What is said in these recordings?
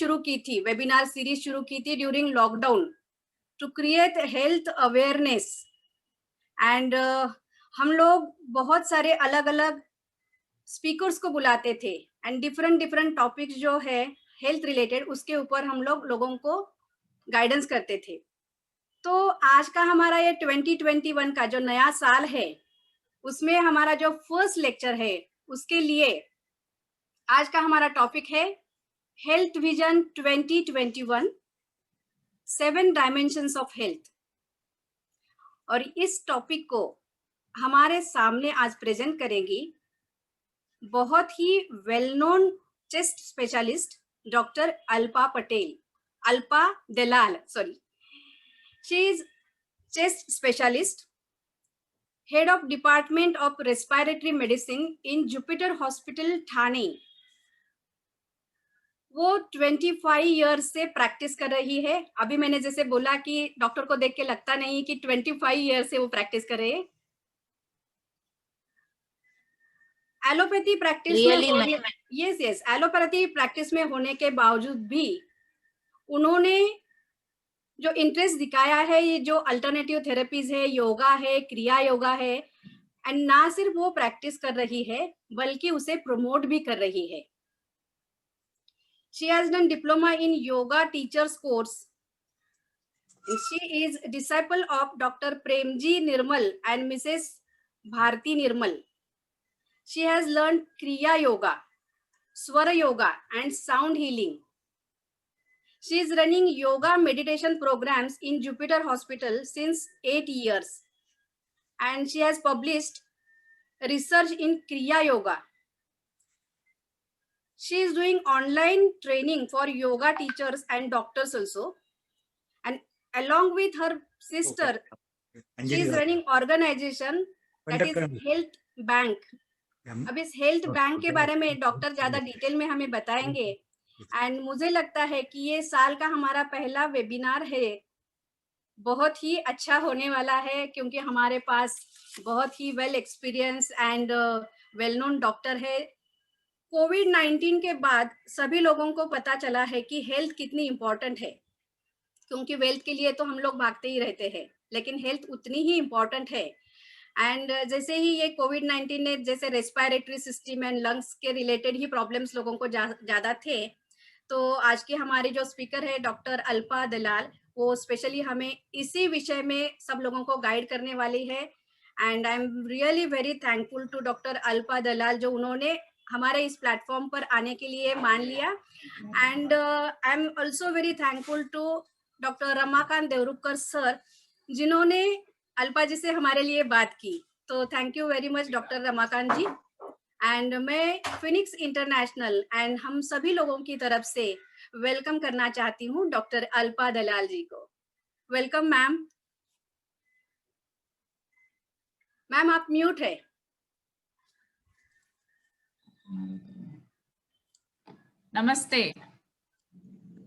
शुरू की थी, वेबिनार सीरीज शुरू की थी during lockdown to create health awareness. And हम लोग बहुत सारे अलग अलग स्पीकर्स को बुलाते थे एंड डिफरेंट डिफरेंट टॉपिक्स जो है हेल्थ रिलेटेड, उसके ऊपर हम लोगों को गाइडेंस करते थे। तो आज का हमारा ये 2021 का जो नया साल है, उसमें हमारा जो फर्स्ट लेक्चर है, उसके लिए आज का हमारा टॉपिक है health vision 2021, 7 dimensions of health. और इस टॉपिक को हमारे सामने आज प्रेजेंट करेंगी बहुत ही well known chest specialist doctor Alpa Patel, Alpa Dalal, sorry. She is chest specialist, head of department of respiratory medicine in Jupiter hospital Thane. वो 25 ईयर्स से प्रैक्टिस कर रही है। अभी मैंने जैसे बोला कि डॉक्टर को देख के लगता नहीं कि 25 ईयर्स से वो प्रैक्टिस कर रहे हैं। Allopathy practice yes allopathy practice में होने के बावजूद भी उन्होंने जो इंटरेस्ट दिखाया है, ये जो अल्टरनेटिव थेरेपीज है, योगा है, क्रिया योगा है, एंड ना सिर्फ वो प्रैक्टिस कर रही है बल्कि उसे प्रमोट भी कर रही है। She has done diploma in yoga teachers course. She is disciple of Dr. Premji Nirmal and Mrs. Bharti Nirmal. She has learned Kriya Yoga, Swara Yoga and sound healing. She is running yoga meditation programs in Jupiter Hospital since 8 years. And she has published research in Kriya Yoga. She is doing online training for yoga teachers and doctors also. And along with her sister, she is running organization that is Health Bank. अब इस health bank के बारे में doctor ज्यादा detail में हमें बताएंगे। And मुझे लगता है कि ये साल का हमारा पहला वेबिनार है, बहुत ही अच्छा होने वाला है, क्योंकि हमारे पास बहुत ही well experience and well known doctor है। कोविड-19 के बाद सभी लोगों को पता चला है कि हेल्थ कितनी इंपॉर्टेंट है, क्योंकि वेल्थ के लिए तो हम लोग भागते ही रहते हैं, लेकिन हेल्थ उतनी ही इंपॉर्टेंट है। एंड जैसे ही ये कोविड-19 ने जैसे रेस्पिरेटरी सिस्टम एंड लंग्स के रिलेटेड ही प्रॉब्लम्स लोगों को ज्यादा थे, तो आज के हमारे जो स्पीकर है डॉक्टर अल्पा दलाल, वो स्पेशली हमें इसी विषय में सब लोगों को गाइड करने वाली है। And I am really very thankful to doctor Alpa Dalal, जो उन्होंने हमारे इस प्लेटफॉर्म पर आने के लिए मान लिया। And I am also very thankful to doctor Ramakant Devrukhkar sir, जिन्होंने अल्पा जी से हमारे लिए बात की। तो thank you very much doctor Ramakant ji. And मैं फिनिक्स इंटरनेशनल एंड हम सभी लोगों की तरफ से वेलकम करना चाहती हूँ डॉक्टर अल्पा दलाल जी को। Welcome ma'am. मैम आप म्यूट है। Namaste.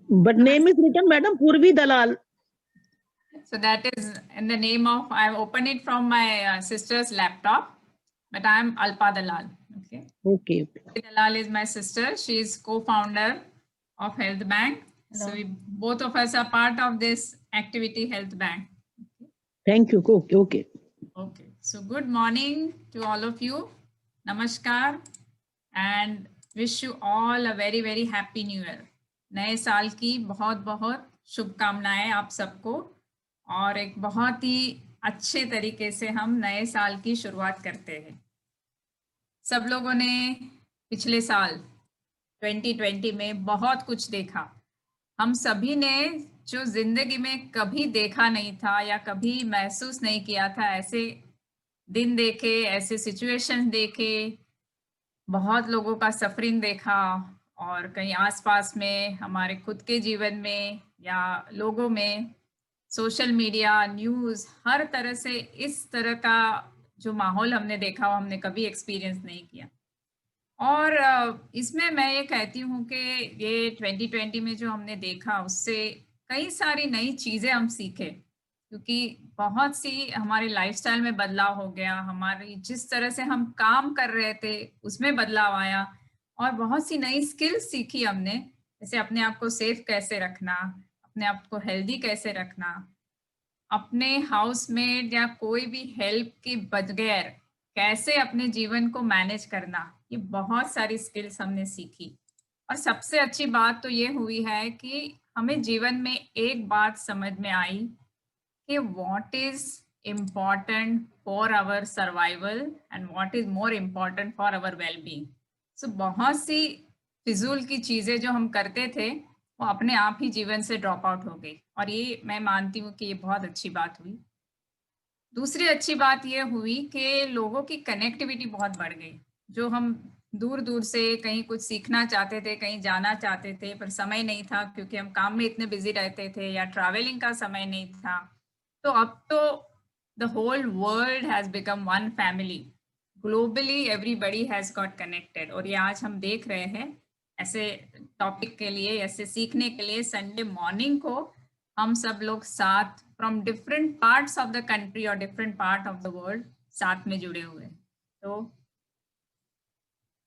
But name is written, Madam, Purvi Dalal. So that is in the name of, I opened it from my sister's laptop, but I am Alpa Dalal. Okay. Okay. Dalal is my sister. She is co-founder of Health Bank. Hello. So we, both of us are part of this activity, Health Bank. Okay. Thank you. Okay. Okay. Okay. So good morning to all of you. Namaskar and wish you all a very, very happy new year. नए साल की बहुत बहुत शुभकामनाएं आप सबको, और एक बहुत ही अच्छे तरीके से हम नए साल की शुरुआत करते हैं। सब लोगों ने पिछले साल 2020 में बहुत कुछ देखा। हम सभी ने जो जिंदगी में कभी देखा नहीं था या कभी महसूस नहीं किया था, ऐसे दिन देखे, ऐसे सिचुएशन देखे, बहुत लोगों का सफरिंग देखा, और कहीं आसपास में हमारे खुद के जीवन में या लोगों में, सोशल मीडिया, न्यूज़, हर तरह से इस तरह का जो माहौल हमने देखा वो हमने कभी एक्सपीरियंस नहीं किया। और इसमें मैं ये कहती हूँ कि ये 2020 में जो हमने देखा उससे कई सारी नई चीज़ें हम सीखे, क्योंकि बहुत सी हमारे लाइफस्टाइल में बदलाव हो गया, हमारी जिस तरह से हम काम कर रहे थे उसमें बदलाव आया, और बहुत सी नई स्किल्स सीखी हमने, जैसे अपने आप को सेफ कैसे रखना, अपने आप को हेल्दी कैसे रखना, अपने हाउसमेट या कोई भी हेल्प के बगैर कैसे अपने जीवन को मैनेज करना, ये बहुत सारी स्किल्स हमने सीखी। और सबसे अच्छी बात तो ये हुई है कि हमें जीवन में एक बात समझ में आई कि what is important for our survival and what is more important for our wellbeing. So बहुत सी फिजूल की चीजें जो हम करते थे वो अपने आप ही जीवन से ड्रॉप आउट हो गई, और ये मैं मानती हूँ कि ये बहुत अच्छी बात हुई। दूसरी अच्छी बात ये हुई कि लोगों की कनेक्टिविटी बहुत बढ़ गई। जो हम दूर दूर से कहीं कुछ सीखना चाहते थे, कहीं जाना चाहते थे, पर समय नहीं था क्योंकि हम काम में इतने बिजी रहते थे या ट्रैवलिंग का समय नहीं था, तो अब तो the whole world has become one family. Globally everybody has got connected. और ये आज हम देख रहे हैं ऐसे टॉपिक के लिए, ऐसे सीखने के लिए संडे मॉर्निंग को हम सब लोग साथ from different parts of the country और different part of the world साथ में जुड़े हुए हैं। तो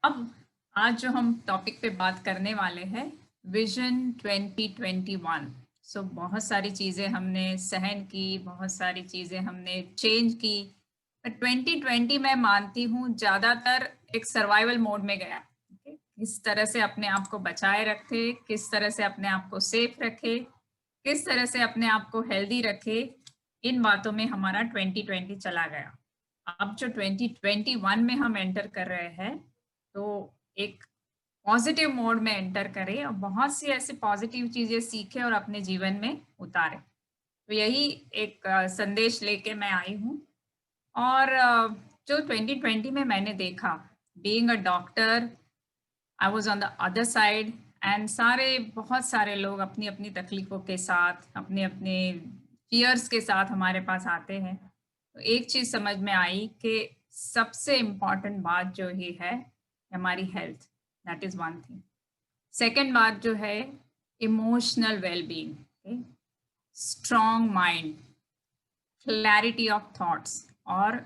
अब आज जो हम टॉपिक पे बात करने वाले हैं, विजन 2021। सो बहुत सारी चीज़ें हमने सहन की, बहुत सारी चीज़ें हमने चेंज की, पर 2020 मैं मानती हूँ ज़्यादातर एक सर्वाइवल मोड में गया। किस तरह से अपने आप को बचाए रखे, किस तरह से अपने आप को सेफ रखे, किस तरह से अपने आप को हेल्दी रखे, इन बातों में हमारा 2020 चला गया। अब जो 2021 में हम एंटर कर रहे हैं, तो एक पॉजिटिव मोड में एंटर करें और बहुत सी ऐसी पॉजिटिव चीजें सीखें और अपने जीवन में उतारें। तो यही एक संदेश लेके मैं आई हूँ। और जो 2020 में मैंने देखा, being a doctor, I was on the other side, and बहुत सारे लोग अपनी अपनी तकलीफों के साथ, अपने अपने फियर्स के साथ हमारे पास आते हैं। तो एक चीज समझ में आई कि सबसे इम्पॉर्टेंट बात जो ही है हमारी health, that is one thing. Second बात जो है emotional wellbeing, strong mind, clarity of thoughts और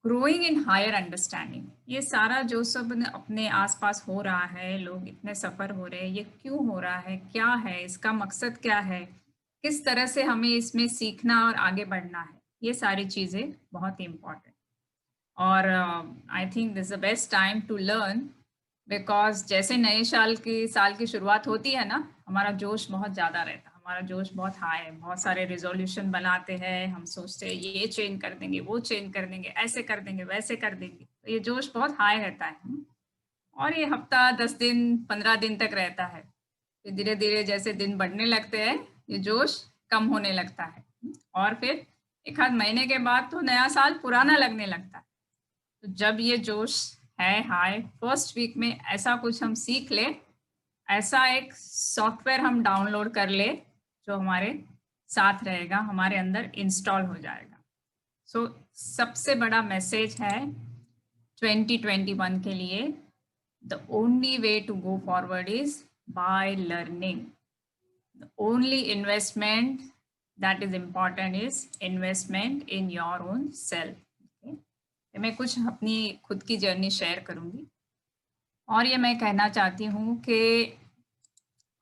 ग्रोइंग इन हायर अंडरस्टैंडिंग। ये सारा जो सब अपने आसपास हो रहा है, लोग इतने सफ़र हो रहे हैं, ये क्यों हो रहा है, क्या है इसका मकसद, क्या है, किस तरह से हमें इसमें सीखना और आगे बढ़ना है, ये सारी चीज़ें बहुत ही इम्पॉर्टेंट। और I think this the best time to learn, because जैसे नए साल की शुरुआत होती है ना, हमारा जोश बहुत ज़्यादा रहता है, हमारा जोश बहुत हाई है, बहुत सारे रिजोल्यूशन बनाते हैं, हम सोचते हैं ये चेंज कर देंगे, वो चेंज कर देंगे, ऐसे कर देंगे, वैसे कर देंगे, तो ये जोश बहुत हाई रहता है। और ये हफ्ता 10 दिन 15 दिन तक रहता है, फिर धीरे धीरे जैसे दिन बढ़ने लगते हैं ये जोश कम होने लगता है, और फिर एक आध महीने के बाद तो नया साल पुराना लगने लगता है। तो जब ये जोश है हाई, फर्स्ट वीक में ऐसा कुछ हम सीख ले, ऐसा एक सॉफ्टवेयर हम डाउनलोड कर ले जो हमारे साथ रहेगा, हमारे अंदर इंस्टॉल हो जाएगा। सो सबसे बड़ा मैसेज है 2021 के लिए, the only way to go forward is by learning. The only investment that is important is investment in your own self. मैं कुछ अपनी खुद की जर्नी शेयर करूंगी, और ये मैं कहना चाहती हूँ कि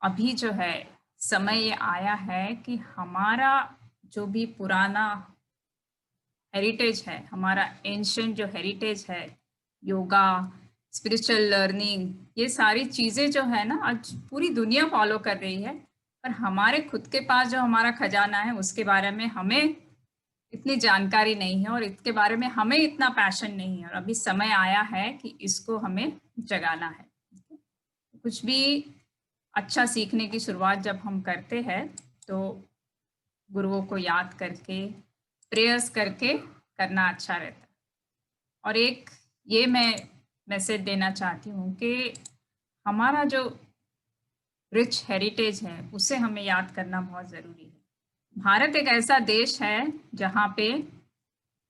अभी जो है समय ये आया है कि हमारा जो भी पुराना हेरिटेज है, हमारा एंशिएंट जो हेरिटेज है, योगा, स्पिरिचुअल लर्निंग, ये सारी चीज़ें जो है ना आज पूरी दुनिया फॉलो कर रही है, पर हमारे खुद के पास जो हमारा खजाना है उसके बारे में हमें इतनी जानकारी नहीं है और इसके बारे में हमें इतना पैशन नहीं है, और अभी समय आया है कि इसको हमें जगाना है। कुछ भी अच्छा सीखने की शुरुआत जब हम करते हैं तो गुरुओं को याद करके, प्रेयर्स करके करना अच्छा रहता है। और एक ये मैं मैसेज देना चाहती हूँ कि हमारा जो रिच हेरिटेज है उसे हमें याद करना बहुत ज़रूरी है। भारत एक ऐसा देश है जहाँ पे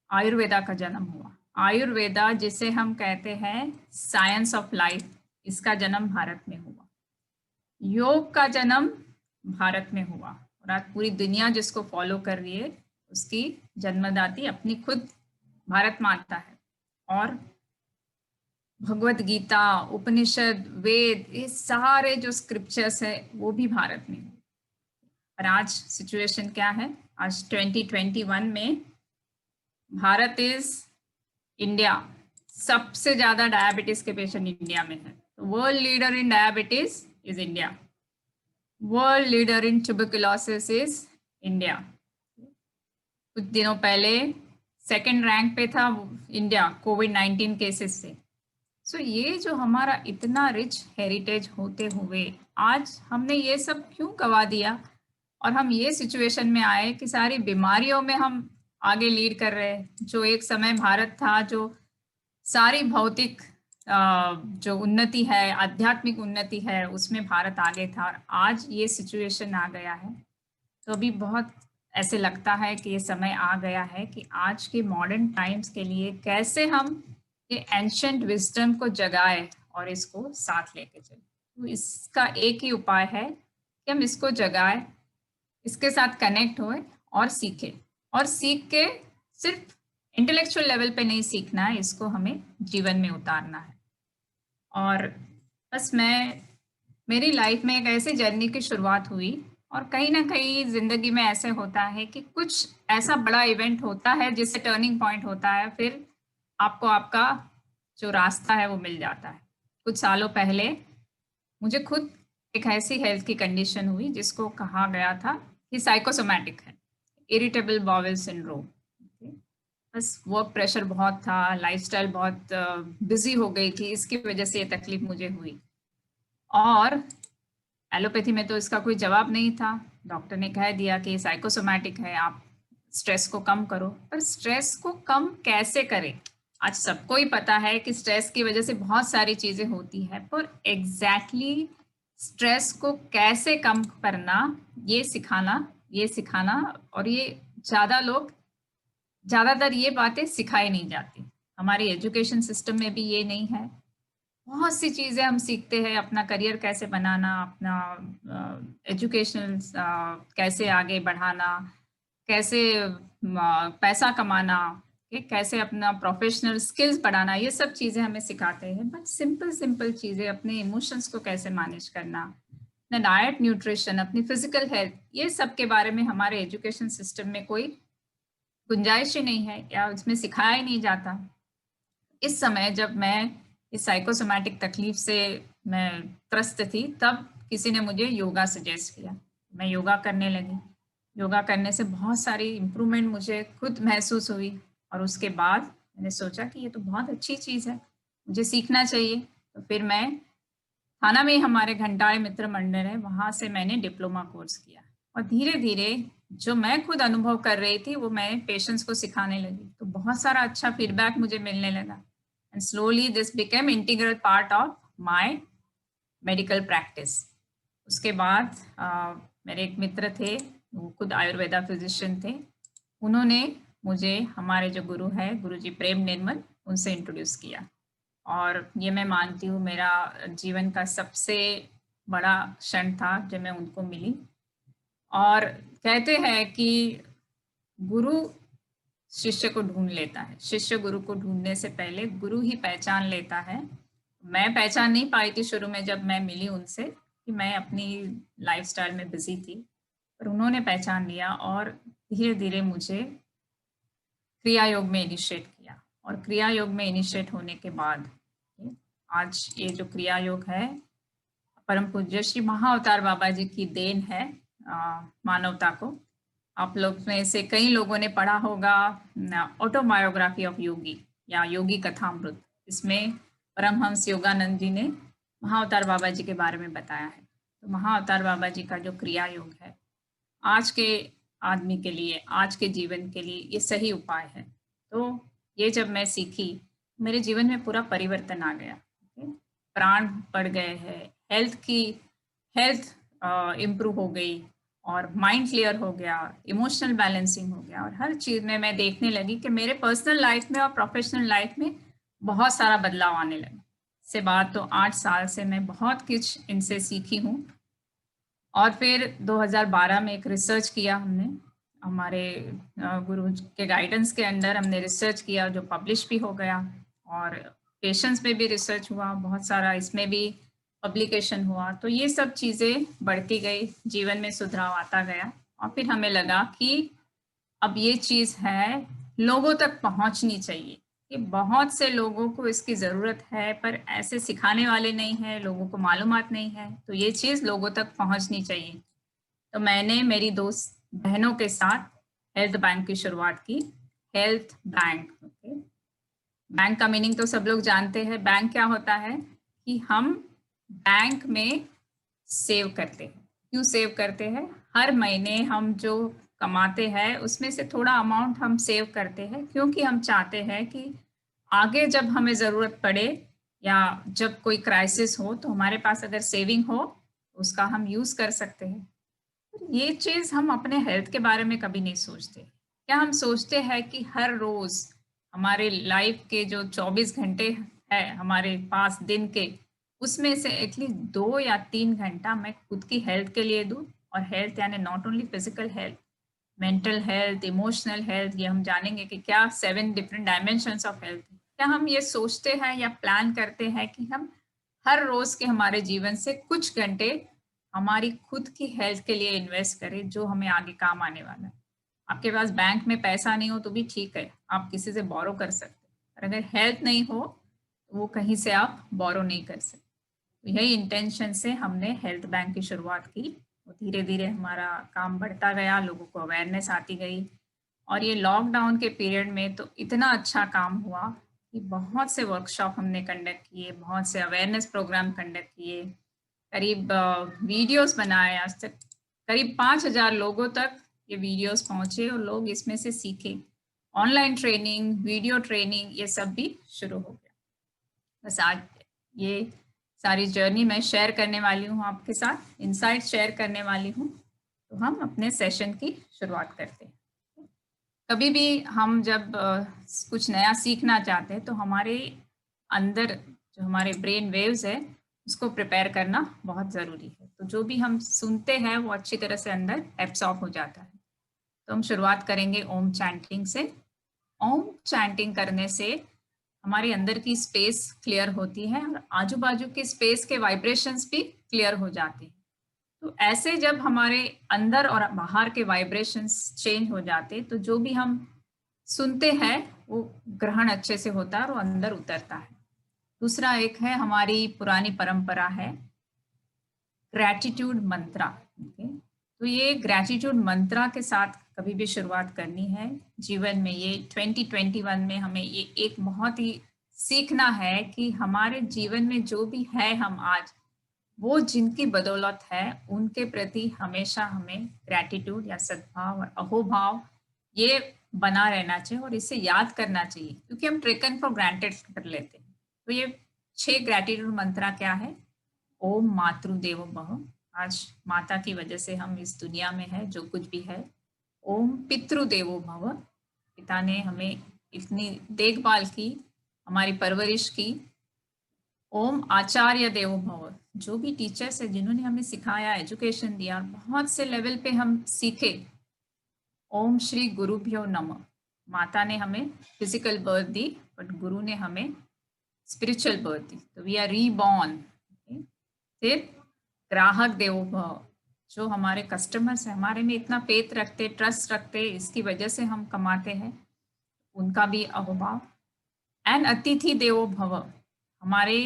आयुर्वेदा का जन्म हुआ। आयुर्वेदा जिसे हम कहते हैं साइंस ऑफ लाइफ, इसका जन्म भारत में हुआ। योग का जन्म भारत में हुआ, और आज पूरी दुनिया जिसको फॉलो कर रही है उसकी जन्मदाती अपनी खुद भारत माता है। और भगवत गीता, उपनिषद, वेद, ये सारे जो स्क्रिप्चर्स है वो भी भारत में। और आज सिचुएशन क्या है? आज 2021 में भारत इज इंडिया, सबसे ज्यादा डायबिटीज के पेशेंट इंडिया में है। World leader in diabetes is India, world leader in tuberculosis is India. कुछ दिनों पहले सेकंड रैंक पे था इंडिया कोविड-19 केसेस से। सो ये जो हमारा इतना रिच हेरिटेज होते हुए आज हमने ये सब क्यों गवा दिया, और हम ये सिचुएशन में आए कि सारी बीमारियों में हम आगे लीड कर रहे हैं। जो एक समय भारत था जो सारी भौतिक जो उन्नति है, आध्यात्मिक उन्नति है, उसमें भारत आगे था, और आज ये सिचुएशन आ गया है। तो अभी बहुत ऐसे लगता है कि ये समय आ गया है कि आज के मॉडर्न टाइम्स के लिए कैसे हम ये एंशिएंट विजडम को जगाए और इसको साथ लेके चले। तो इसका एक ही उपाय है कि हम इसको जगाए, इसके साथ कनेक्ट होए और सीखें, और सीख के सिर्फ इंटेलेक्चुअल लेवल पे नहीं सीखना है, इसको हमें जीवन में उतारना है। और बस मेरी लाइफ में एक ऐसी जर्नी की शुरुआत हुई, और कहीं ना कहीं जिंदगी में ऐसे होता है कि कुछ ऐसा बड़ा इवेंट होता है जिससे टर्निंग पॉइंट होता है, फिर आपको आपका जो रास्ता है वो मिल जाता है। कुछ सालों पहले मुझे खुद एक ऐसी हेल्थ की कंडीशन हुई जिसको कहा गया था कि साइकोसोमैटिक है, इरिटेबल बाउल सिंड्रोम। बस वर्क प्रेशर बहुत था, लाइफस्टाइल बहुत बिजी हो गई थी, इसकी वजह से ये तकलीफ मुझे हुई। और एलोपैथी में तो इसका कोई जवाब नहीं था, डॉक्टर ने कह दिया कि साइकोसोमैटिक है, आप स्ट्रेस को कम करो। पर स्ट्रेस को कम कैसे करें? आज सबको ही पता है कि स्ट्रेस की वजह से बहुत सारी चीजें होती है, पर एग्जैक्टली स्ट्रेस को कैसे कम करना ये सिखाना और ये ज़्यादातर ये बातें सिखाई नहीं जाती। हमारी एजुकेशन सिस्टम में भी ये नहीं है। बहुत सी चीज़ें हम सीखते हैं, अपना करियर कैसे बनाना, अपना एजुकेशनल कैसे आगे बढ़ाना, कैसे पैसा कमाना, कैसे अपना प्रोफेशनल स्किल्स बढ़ाना, ये सब चीज़ें हमें सिखाते हैं। बट सिंपल चीज़ें, अपने इमोशंस को कैसे मैनेज करना, अपना डाइट, न्यूट्रिशन, अपनी फिजिकल हेल्थ, ये सब के बारे में हमारे एजुकेशन सिस्टम में कोई गुंजाइश ही नहीं है, या उसमें सिखाया ही नहीं जाता। इस समय जब मैं इस साइकोसोमैटिक तकलीफ से मैं त्रस्त थी, तब किसी ने मुझे योगा सजेस्ट किया। मैं योगा करने लगी। योगा करने से बहुत सारी इम्प्रूवमेंट मुझे खुद महसूस हुई, और उसके बाद मैंने सोचा कि ये तो बहुत अच्छी चीज़ है, मुझे सीखना चाहिए। तो फिर मैं थाना में हमारे घंटाड़े मित्र मंडल है, वहाँ से मैंने डिप्लोमा कोर्स किया, और धीरे धीरे जो मैं खुद अनुभव कर रही थी वो मैं पेशेंट्स को सिखाने लगी। तो बहुत सारा अच्छा फीडबैक मुझे मिलने लगा, and slowly this became integral part of my medical practice. उसके बाद मेरे एक मित्र थे, वो खुद आयुर्वेदा फिजिशियन थे, उन्होंने मुझे हमारे जो गुरु है, गुरुजी प्रेम निर्मल, उनसे इंट्रोड्यूस किया। और ये मैं मानती हूँ मेरा जीवन का सबसे बड़ा क्षण था जब मैं उनको मिली। और कहते हैं कि गुरु शिष्य को ढूंढ लेता है, शिष्य गुरु को ढूंढने से पहले गुरु ही पहचान लेता है। मैं पहचान नहीं पाई थी शुरू में जब मैं मिली उनसे, कि मैं अपनी लाइफस्टाइल में बिजी थी, पर उन्होंने पहचान लिया और धीरे धीरे मुझे क्रिया योग में इनिशिएट किया। और क्रिया योग में इनिशिएट होने के बाद आज ये जो क्रिया योग है, परम पूज्य श्री महाअवतार बाबा जी की देन है मानवता को। आप लोग में से कई लोगों ने पढ़ा होगा ऑटोबायोग्राफी ऑफ योगी या योगी कथामृत। इसमें परमहंस योगानंद जी ने महाअवतार बाबा जी के बारे में बताया है। तो महाअवतार बाबा जी का जो क्रिया योग है, आज के आदमी के लिए, आज के जीवन के लिए ये सही उपाय है। तो ये जब मैं सीखी, मेरे जीवन में पूरा परिवर्तन आ गया। प्राण बढ़ गए हैं, हेल्थ इम्प्रूव हो गई, और माइंड क्लियर हो गया, इमोशनल बैलेंसिंग हो गया, और हर चीज़ में मैं देखने लगी कि मेरे पर्सनल लाइफ में और प्रोफेशनल लाइफ में बहुत सारा बदलाव आने लगा। से बात तो 8 साल से मैं बहुत कुछ इनसे सीखी हूँ। और फिर 2012 में एक रिसर्च किया हमने, हमारे गुरु के गाइडेंस के अंडर हमने रिसर्च किया, जो पब्लिश भी हो गया। और पेशेंट्स पे भी रिसर्च हुआ, बहुत सारा इसमें भी पब्लिकेशन हुआ, तो ये सब चीज़ें बढ़ती गई, जीवन में सुधार आता गया और फिर हमें लगा कि अब ये चीज़ है लोगों तक पहुंचनी चाहिए कि बहुत से लोगों को इसकी ज़रूरत है पर ऐसे सिखाने वाले नहीं हैं, लोगों को मालूमात नहीं है, तो ये चीज़ लोगों तक पहुंचनी चाहिए। तो मैंने मेरी दोस्त बहनों के साथ हेल्थ बैंक की शुरुआत की। Health bank, okay. बैंक का मीनिंग तो सब लोग जानते हैं। बैंक क्या होता है कि हम बैंक में सेव करते हैं। क्यों सेव करते हैं? हर महीने हम जो कमाते हैं उसमें से थोड़ा अमाउंट हम सेव करते हैं, क्योंकि हम चाहते हैं कि आगे जब हमें ज़रूरत पड़े या जब कोई क्राइसिस हो तो हमारे पास अगर सेविंग हो उसका हम यूज़ कर सकते हैं। ये चीज़ हम अपने हेल्थ के बारे में कभी नहीं सोचते। क्या हम सोचते हैं कि हर रोज़ हमारे लाइफ के जो 24 घंटे है हमारे पास दिन के, उसमें से एटलीस्ट 2 या 3 घंटा मैं खुद की हेल्थ के लिए दूँ। और हेल्थ यानी not only physical health, mental health, emotional health, ये हम जानेंगे कि क्या 7 डिफरेंट डायमेंशंस ऑफ हेल्थ। क्या हम ये सोचते हैं या प्लान करते हैं कि हम हर रोज के हमारे जीवन से कुछ घंटे हमारी खुद की हेल्थ के लिए इन्वेस्ट करें, जो हमें आगे काम आने वाला है। आपके पास बैंक में पैसा नहीं हो तो भी ठीक है, आप किसी से बोरो कर सकते हैं, पर अगर हेल्थ नहीं हो तो वो कहीं से आप बोरो नहीं कर सकते। तो यही इंटेंशन से हमने हेल्थ बैंक की शुरुआत की। धीरे धीरे हमारा काम बढ़ता गया, लोगों को अवेयरनेस आती गई और ये लॉकडाउन के पीरियड में तो इतना अच्छा काम हुआ कि बहुत से वर्कशॉप हमने कंडक्ट किए, बहुत से अवेयरनेस प्रोग्राम कंडक्ट किए, करीब वीडियोस बनाए। आज तक करीब 5,000 लोगों तक ये वीडियोस पहुंचे और लोग इसमें से सीखे। ऑनलाइन ट्रेनिंग, वीडियो ट्रेनिंग, ये सब भी शुरू हो गया। बस आज ये सारी जर्नी मैं शेयर करने वाली हूँ आपके साथ, इनसाइट शेयर करने वाली हूँ। तो हम अपने सेशन की शुरुआत करते हैं। कभी भी हम जब कुछ नया सीखना चाहते हैं तो हमारे अंदर जो हमारे ब्रेन वेव्स है उसको प्रिपेयर करना बहुत ज़रूरी है। तो जो भी हम सुनते हैं वो अच्छी तरह से अंदर एब्सॉर्ब हो जाता है। तो हम शुरुआत करेंगे ओम चैंटिंग से। ओम चैंटिंग करने से हमारे अंदर की स्पेस क्लियर होती है और आजू बाजू के स्पेस के वाइब्रेशंस भी क्लियर हो जाते हैं। तो ऐसे जब हमारे अंदर और बाहर के वाइब्रेशंस चेंज हो जाते तो जो भी हम सुनते हैं वो ग्रहण अच्छे से होता है और अंदर उतरता है। दूसरा एक है, हमारी पुरानी परंपरा है ग्रैटिट्यूड मंत्रा। तो ये ग्रैटिट्यूड मंत्रा के साथ कभी भी शुरुआत करनी है जीवन में। ये 2021 में हमें ये एक बहुत ही सीखना है कि हमारे जीवन में जो भी है हम आज, वो जिनकी बदौलत है उनके प्रति हमेशा हमें ग्रैटिट्यूड या सद्भाव और अहोभाव ये बना रहना चाहिए और इसे याद करना चाहिए, क्योंकि हम टेकन फॉर ग्रांटेड कर लेते हैं। तो ये 6 ग्रैटिट्यूड मंत्रा क्या है? ओम मातृदेवो भव, आज माता की वजह से हम इस दुनिया में है, जो कुछ भी है। ओम पितृदेवो भव, पिता ने हमें इतनी देखभाल की, हमारी परवरिश की। ओम आचार्य देवो भव, जो भी टीचर्स है जिन्होंने हमें सिखाया, एजुकेशन दिया, बहुत से लेवल पे हम सीखे। ओम श्री गुरुभ्यो नमः, माता ने हमें फिजिकल बर्थ दी बट गुरु ने हमें स्पिरिचुअल बर्थ दी, तो वी आर रीबॉर्न। फिर ग्राहक देवो भव, जो हमारे कस्टमर्स हैं, हमारे में इतना फेथ रखते, ट्रस्ट रखते, इसकी वजह से हम कमाते हैं, उनका भी अहोभाव। एंड अतिथि देवो भव, हमारे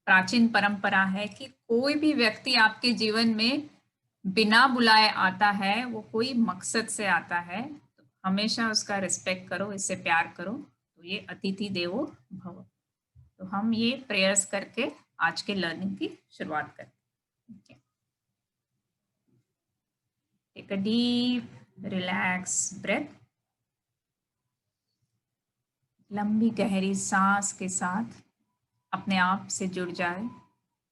प्राचीन परंपरा है कि कोई भी व्यक्ति आपके जीवन में बिना बुलाए आता है, वो कोई मकसद से आता है, तो हमेशा उसका रिस्पेक्ट करो, इससे प्यार करो। तो ये अतिथि देवो भव। तो हम ये प्रेयर्स करके आज के लर्निंग की शुरुआत करते हैं। Take a deep relax breath. लंबी गहरी सांस के साथ अपने आप से जुड़ जाए।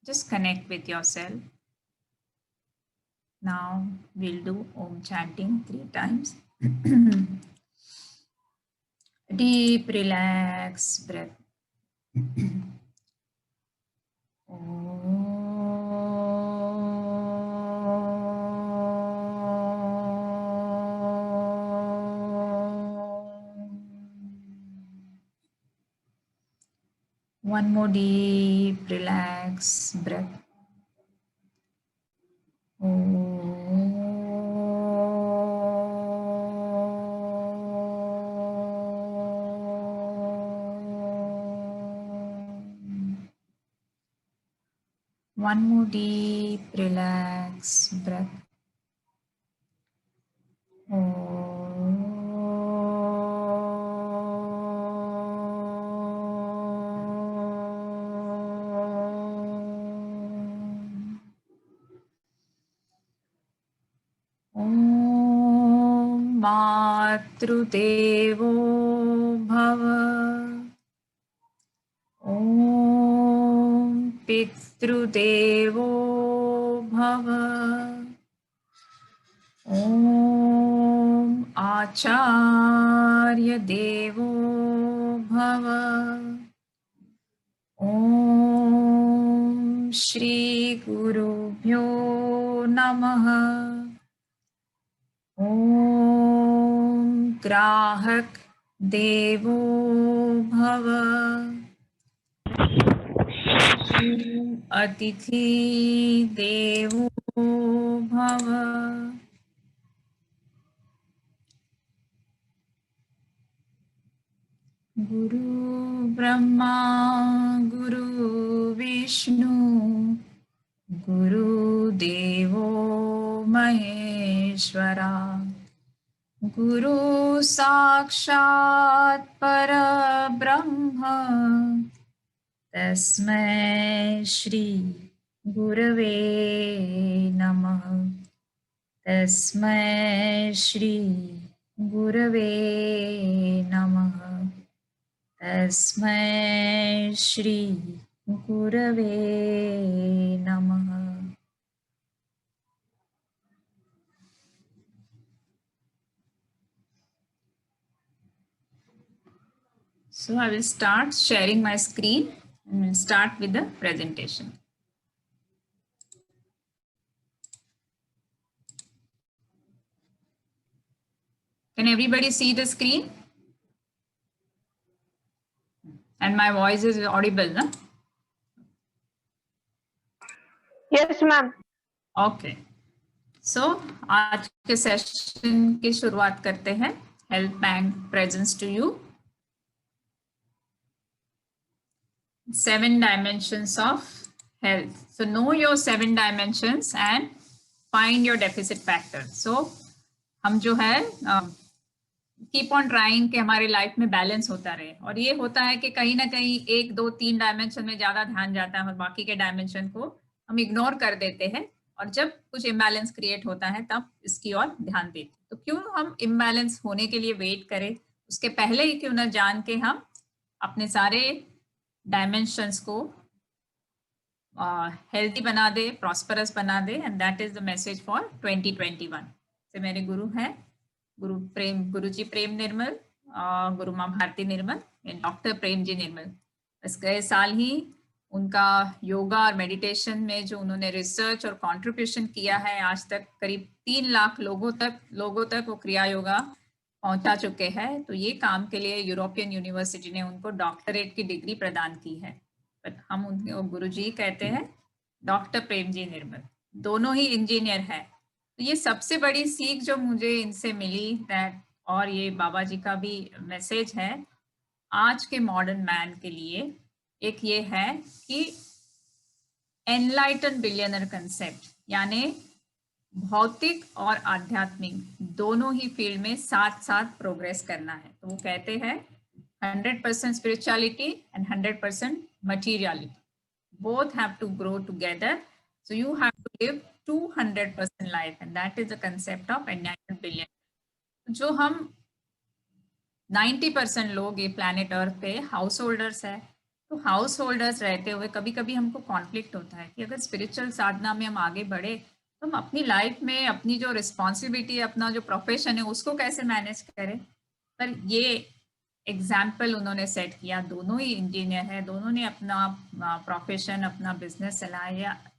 Just connect with yourself. Now we'll do Om chanting 3 times. Deep relax breath. One more deep, relax breath. One more deep, relax breath. मातृदेवो भव। ॐ पितृदेवो भव। ॐ आचार्य देवो भव। ॐ श्री गुरुभ्यो नमः। ॐ ग्राहक देवो भव। ॐ अतिथि देवो भव। गुरु ब्रह्मा गुरु विष्णु गुरुदेवो महेश्वरा। गुरु साक्षात् परब्रह्म तस्मै श्री गुरवे नमः। तस्मै श्री गुरवे नमः। तस्मै श्री गुरवे नमः। So I will start sharing my screen and we'll start with the presentation. Can everybody see the screen? And my voice is audible, no? Yes, ma'am. Okay. So आज के सेशन की शुरुआत करते हैं। Health Bank presents to you 7 dimensions of health. So know your 7 dimensions and find your deficit factor. So हम जो है keep on trying कि हमारे लाइफ में बैलेंस होता रहे। और ये होता है कि कहीं ना कहीं 1, 2, 3 डायमेंशन में ज्यादा ध्यान जाता है और बाकी के डायमेंशन को हम इग्नोर कर देते हैं। और जब कुछ इम्बैलेंस क्रिएट होता है तब इसकी ओर ध्यान देते हैं। तो क्यों हम इम्बैलेंस होने के लिए वेट करें, उसके पहले ही क्यों ना जान के हम अपने सारे डायमेंशंस को हेल्दी बना दे, प्रॉस्परस बना दे। And that is the message for 2021 से मेरे गुरु हैं गुरुजी प्रेम निर्मल, गुरु माँ भारती निर्मल, डॉक्टर प्रेम जी निर्मल। इस गए साल ही उनका योगा और मेडिटेशन में जो उन्होंने रिसर्च और कंट्रीब्यूशन किया है, आज तक करीब 3 लाख लोगों तक वो क्रिया योगा पहुंचा चुके हैं। तो ये काम के लिए यूरोपियन यूनिवर्सिटी ने उनको डॉक्टरेट की डिग्री प्रदान की है। बट हम उनको गुरुजी कहते हैं, डॉक्टर प्रेम जी निर्मल। दोनों ही इंजीनियर है। तो ये सबसे बड़ी सीख जो मुझे इनसे मिली दैट, और ये बाबा जी का भी मैसेज है आज के मॉडर्न मैन के लिए, एक ये है कि एनलाइटन बिलियनर कंसेप्ट, यानी भौतिक और आध्यात्मिक दोनों ही फील्ड में साथ साथ प्रोग्रेस करना है। तो वो कहते हैं 100% spirituality and 100% materiality. Both have to grow together. So you have to live 200% life, and that is the concept of enlightened billion. जो हम 90% लोग ये प्लैनेट अर्थ पे हाउस होल्डर्स है। तो हाउस होल्डर्स रहते हुए कभी कभी हमको कॉन्फ्लिक्ट होता है कि अगर स्पिरिचुअल साधना में हम आगे बढ़े तो हम अपनी लाइफ में अपनी जो रिस्पॉन्सिबिलिटी है, अपना जो प्रोफेशन है, उसको कैसे मैनेज करें। पर ये एग्जाम्पल उन्होंने सेट किया। दोनों ही इंजीनियर है, दोनों ने अपना प्रोफेशन, अपना बिजनेस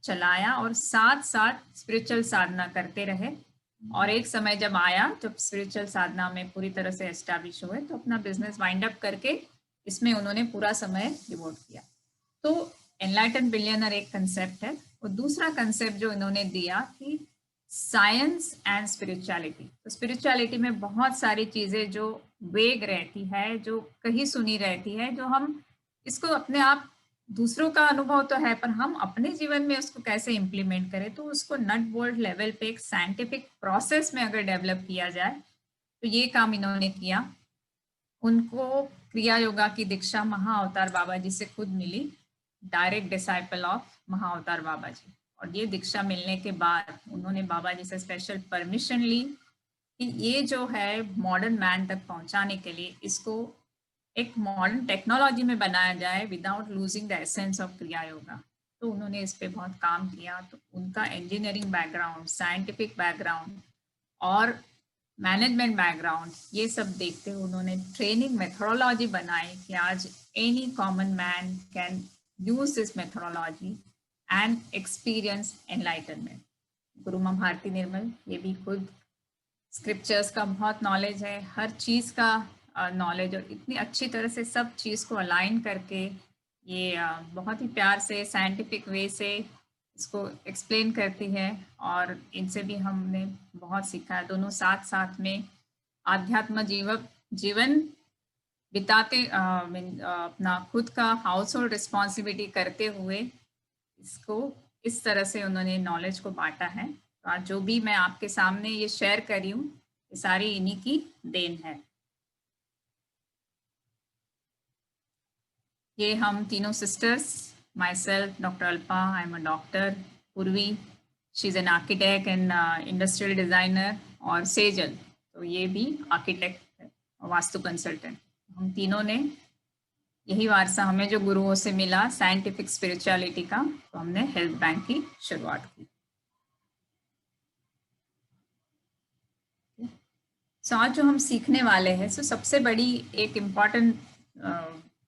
चलाया और साथ साथ स्पिरिचुअल साधना करते रहे। और एक समय जब आया, जब स्पिरिचुअल साधना में पूरी तरह से एस्टैब्लिश हुए, तो अपना बिजनेस वाइंड अप करके इसमें उन्होंने पूरा समय डिवोट किया। तो एनलाइटन बिलियनर एक कंसेप्ट है, और दूसरा कंसेप्ट जो इन्होंने दिया कि साइंस एंड स्पिरिचुअलिटी। तो स्पिरिचुअलिटी में बहुत सारी चीजें जो वेग रहती है, जो कहीं सुनी रहती है, जो हम इसको अपने आप, दूसरों का अनुभव तो है पर हम अपने जीवन में उसको कैसे इम्प्लीमेंट करें, तो उसको नट बोल्ट लेवल पे एक साइंटिफिक प्रोसेस में अगर डेवलप किया जाए, तो ये काम इन्होंने किया। उनको क्रिया योगा की दीक्षा महाअवतार बाबा जी से खुद मिली, डायरेक्ट डिसाइपल ऑफ महाअवतार बाबा जी। और ये दीक्षा मिलने के बाद उन्होंने बाबा जी से स्पेशल परमिशन ली कि ये जो है मॉडर्न मैन तक पहुंचाने के लिए इसको एक मॉडर्न टेक्नोलॉजी में बनाया जाए without losing the essence of क्रिया योगा। तो उन्होंने इस पे बहुत काम किया। तो उनका इंजीनियरिंग बैकग्राउंड, साइंटिफिक बैकग्राउंड और मैनेजमेंट बैकग्राउंड, ये सब देखते हुए उन्होंने ट्रेनिंग मेथोडोलॉजी बनाई कि आज any common man can use this methodology and experience enlightenment. गुरु माँ भारती निर्मल, ये भी खुद स्क्रिप्चर्स का बहुत नॉलेज है, हर चीज़ का नॉलेज, और इतनी अच्छी तरह से सब चीज़ को अलाइन करके ये बहुत ही प्यार से साइंटिफिक वे से इसको एक्सप्लेन करती है। और इनसे भी हमने बहुत सीखा है। दोनों साथ साथ में आध्यात्म जीवन बिताते अपना खुद का हाउस होल्ड रिस्पॉन्सिबिलिटी करते हुए इसको इस तरह से उन्होंने नॉलेज को बांटा है। तो आज जो भी मैं आपके सामने ये शेयर कर रही हूँ, ये सारी इन्हीं की देन है। ये हम तीनों sisters, myself doctor Alpa, I am a doctor, Purvi she is an architect and industrial designer, और सेजल तो ये भी आर्किटेक्ट है, वास्तु कंसल्टेंट। हम तीनों ने यही वारसा हमें जो गुरुओं से मिला साइंटिफिक स्पिरिचुअलिटी का, तो हमने हेल्थ बैंक की शुरुआत की। सो आज जो हम सीखने वाले हैं, सो सबसे बड़ी एक इम्पॉर्टेंट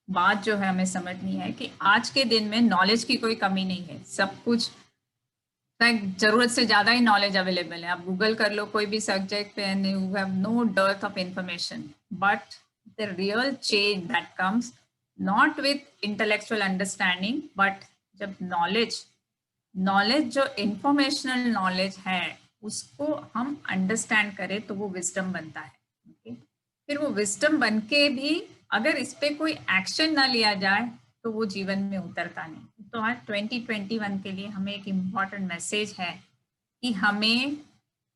बात जो है हमें समझनी है कि आज के दिन में नॉलेज की कोई कमी नहीं है। सब कुछ जरूरत से ज्यादा ही नॉलेज अवेलेबल है। आप गूगल कर लो कोई भी सब्जेक्ट पे and you have no dearth of information, but the real change that comes not with intellectual understanding, but जब नॉलेज जो इंफॉर्मेशनल नॉलेज है उसको हम अंडरस्टैंड करें तो वो विजडम बनता है। okay? फिर वो विजडम बन के भी अगर इस पे कोई एक्शन ना लिया जाए तो वो जीवन में उतरता नहीं। तो आज 2021 के लिए हमें एक इम्पॉर्टेंट मैसेज है कि हमें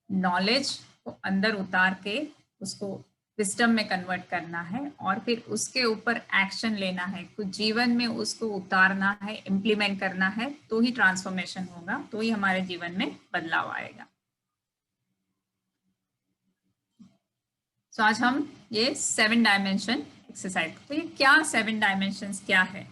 नॉलेज को अंदर उतार के उसको विजडम में कन्वर्ट करना है, और फिर उसके ऊपर एक्शन लेना है, कुछ जीवन में उसको उतारना है, इम्प्लीमेंट करना है, तो ही ट्रांसफॉर्मेशन होगा, तो ही हमारे जीवन में बदलाव आएगा। तो आज हम ये 7 डायमेंशन एक्सरसाइज, तो ये क्या 7 डायमेंशंस क्या है?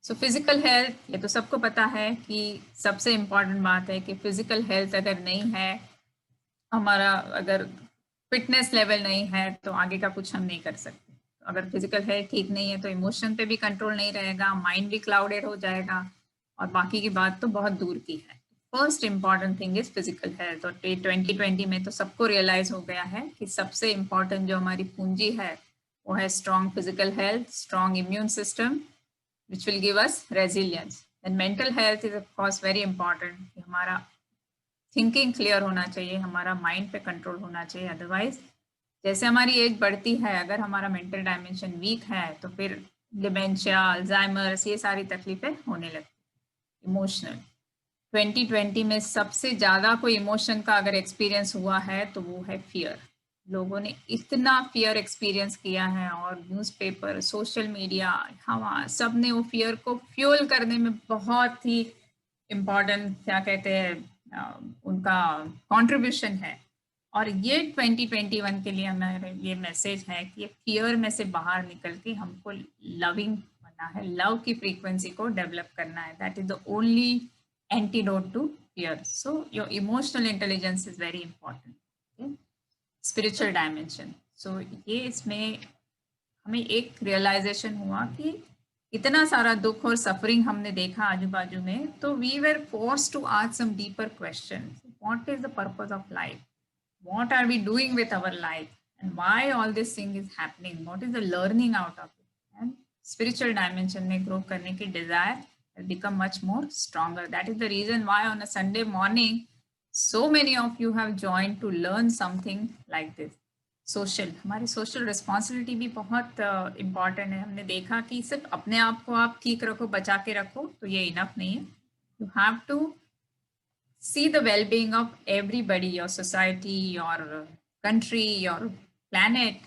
सो फिजिकल हेल्थ, ये तो सबको पता है कि सबसे इम्पॉर्टेंट बात है कि फिजिकल हेल्थ अगर नहीं है, हमारा अगर फिटनेस लेवल नहीं है, तो आगे का कुछ हम नहीं कर सकते। अगर फिजिकल हेल्थ ठीक नहीं है तो इमोशन पे भी कंट्रोल नहीं रहेगा, माइंड भी क्लाउडेड हो जाएगा, और बाकी की बात तो बहुत दूर की है। First important thing is physical health. और 2020 में तो सबको रियलाइज हो गया है कि सबसे इम्पॉर्टेंट जो हमारी पूंजी है वो है strong physical health, strong immune system which will give us resilience. And mental health is of course very important. हमारा थिंकिंग क्लियर होना चाहिए, हमारा माइंड पे कंट्रोल होना चाहिए। अदरवाइज जैसे हमारी एज बढ़ती है, अगर हमारा मेंटल डायमेंशन वीक है तो फिर डिमेंशिया, अल्जाइमर्स, ये सारी तकलीफें होने लगती। इमोशनल, 2020 में सबसे ज्यादा कोई इमोशन का अगर एक्सपीरियंस हुआ है तो वो है फियर। लोगों ने इतना फियर एक्सपीरियंस किया है, और न्यूज़पेपर, सोशल मीडिया, हवा, सब ने वो फियर को फ्यूल करने में बहुत ही इम्पोर्टेंट, क्या कहते हैं, उनका कंट्रीब्यूशन है। और ये 2021 के लिए हमारे ये मैसेज है कि फियर में से बाहर निकल के हमको लविंग बनना है, लव की फ्रीक्वेंसी को डेवलप करना है। That is the only antidote to fear. So your emotional intelligence is very important. Spiritual dimension, so ये इसमें हमें एक रियलाइजेशन हुआ कि इतना सारा दुख और सफरिंग हमने देखा आजू बाजू में, तो we were forced to ask some deeper questions. What is the purpose of life? What are we doing with our life? And why all this thing is happening? What is the learning out of it? And spiritual dimension में grow करने की desire will become much more stronger. That is the reason why on a Sunday morning, so many of you have joined to learn something like this. Social, हमारी social responsibility भी बहुत important है. हमने देखा कि सिर्फ अपने आप को आप ठीक रखो, बचा के रखो, तो ये इनफ नहीं है. You have to see the well being of everybody, your society, your country, your planet,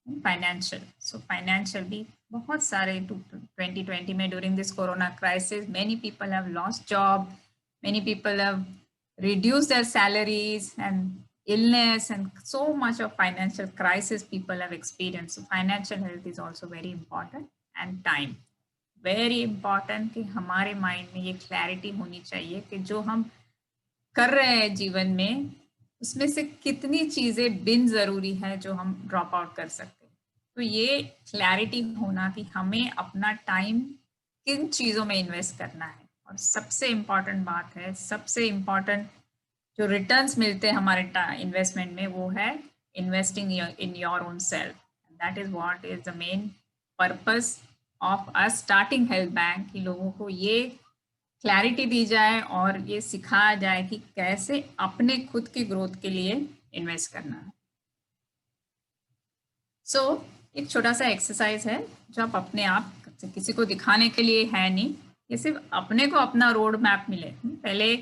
financial. So financial भी बहुत सारे 2020 में during this corona crisis many people have lost job, many people have reduced their salaries and illness, and so much of financial crisis people have experienced. So financial health is also very important, and time very important कि हमारे mind में ये clarity होनी चाहिए कि जो हम कर रहे हैं जीवन में उसमें से कितनी चीजें बिन जरूरी है जो हम ड्रॉप आउट कर सकते हैं. तो ये क्लैरिटी होना कि हमें अपना टाइम किन चीजों में इन्वेस्ट करना है. और सबसे इम्पॉर्टेंट बात है, सबसे इम्पॉर्टेंट जो रिटर्न्स मिलते हैं हमारे इन्वेस्टमेंट में, वो है investing in your own self. That is what is the main purpose of us starting health bank, कि लोगों को ये क्लैरिटी दी जाए और ये सिखाया जाए कि कैसे अपने खुद की ग्रोथ के लिए इन्वेस्ट करना है. सो एक छोटा सा एक्सरसाइज है जो आप अपने आप, किसी को दिखाने के लिए है नहीं, ये सिर्फ अपने को अपना रोड मैप मिले. पहले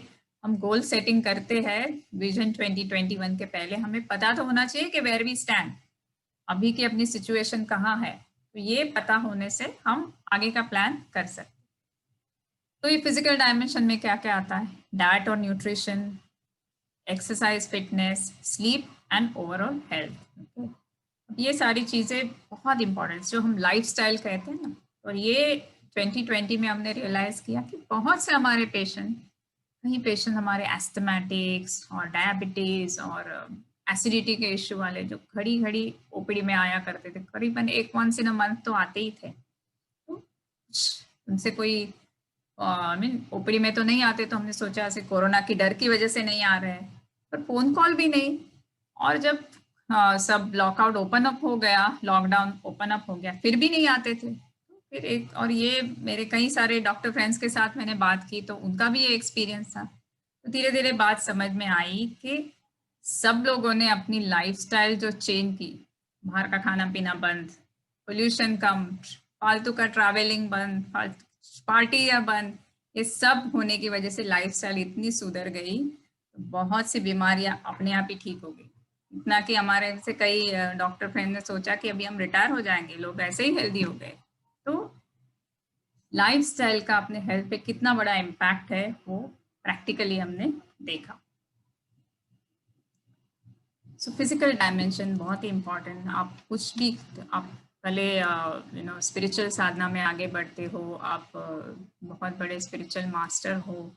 हम गोल सेटिंग करते हैं विजन 2021 के पहले हमें पता तो होना चाहिए कि वेयर वी स्टैंड, अभी की अपनी सिचुएशन कहाँ है. तो ये पता होने से हम आगे का प्लान कर सकते. तो ये फिजिकल डायमेंशन में क्या क्या आता है? डाइट और nutrition, exercise, fitness, sleep and overall health. ये सारी चीज़ें बहुत इंपॉर्टेंट जो हम लाइफस्टाइल कहते हैं ना. और ये 2020 में हमने रियलाइज किया कि बहुत से हमारे कई पेशेंट हमारे एस्थमेटिक्स और डायबिटीज और एसिडिटी के इश्यू वाले जो घड़ी ओपीडी में आया करते थे, करीबन एक वंस इन अ मंथ तो आते ही थे. तो उनसे कोई ओपीडी में तो नहीं आते, तो हमने सोचा ऐसे कोरोना की डर की वजह से नहीं आ रहे हैं, पर फोन कॉल भी नहीं. और जब सब लॉकआउट ओपन अप हो गया, लॉकडाउन ओपन अप हो गया, फिर भी नहीं आते थे. फिर एक, और ये मेरे कई सारे डॉक्टर फ्रेंड्स के साथ मैंने बात की तो उनका भी ये एक्सपीरियंस था. तो धीरे धीरे बात समझ में आई कि सब लोगों ने अपनी लाइफस्टाइल जो चेंज की, बाहर का खाना पीना बंद, पोल्यूशन कम, फालतू का ट्रैवलिंग बंद, पार्टियां बंद, ये सब होने की वजह से लाइफस्टाइल इतनी सुधर गई, बहुत सी बीमारियां अपने आप ही ठीक हो गई. इतना कि हमारे से कई डॉक्टर फ्रेंड ने सोचा कि अभी हम रिटायर हो जाएंगे, लोग ऐसे ही हेल्दी हो गए. तो लाइफस्टाइल का अपने हेल्थ पे कितना बड़ा इम्पैक्ट है वो प्रैक्टिकली हमने देखा. सो फिजिकल डायमेंशन बहुत ही इम्पॉर्टेंट. आप कुछ भी, आप पहले स्पिरिचुअल साधना में आगे बढ़ते हो, आप बहुत बड़े स्पिरिचुअल मास्टर हो,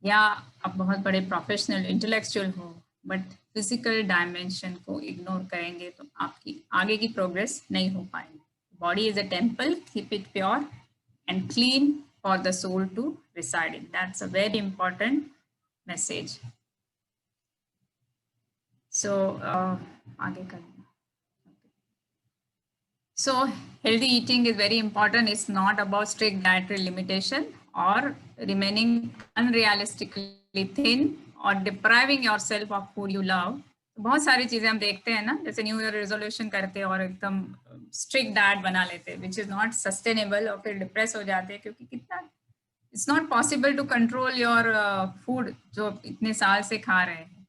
या आप बहुत बड़े प्रोफेशनल इंटेलेक्चुअल हो, बट फिजिकल डायमेंशन को इग्नोर करेंगे तो आपकी आगे की प्रोग्रेस नहीं हो पाएगी. Body is a temple, keep it pure and clean for the soul to reside in. That's a very important message. So, आगे करना. So, healthy eating is very important. It's not about strict dietary limitation or remaining unrealistically thin or depriving yourself of food you love. बहुत सारी चीजें हम देखते हैं ना, जैसे न्यू ईयर रेजोल्यूशन करते हैं और एकदम स्ट्रिक्ट डाइट बना लेते हैं, विच इज नॉट सस्टेनेबल, और फिर डिप्रेस हो जाते हैं क्योंकि कितना it's not possible to control your food जो इतने साल से खा रहे हैं,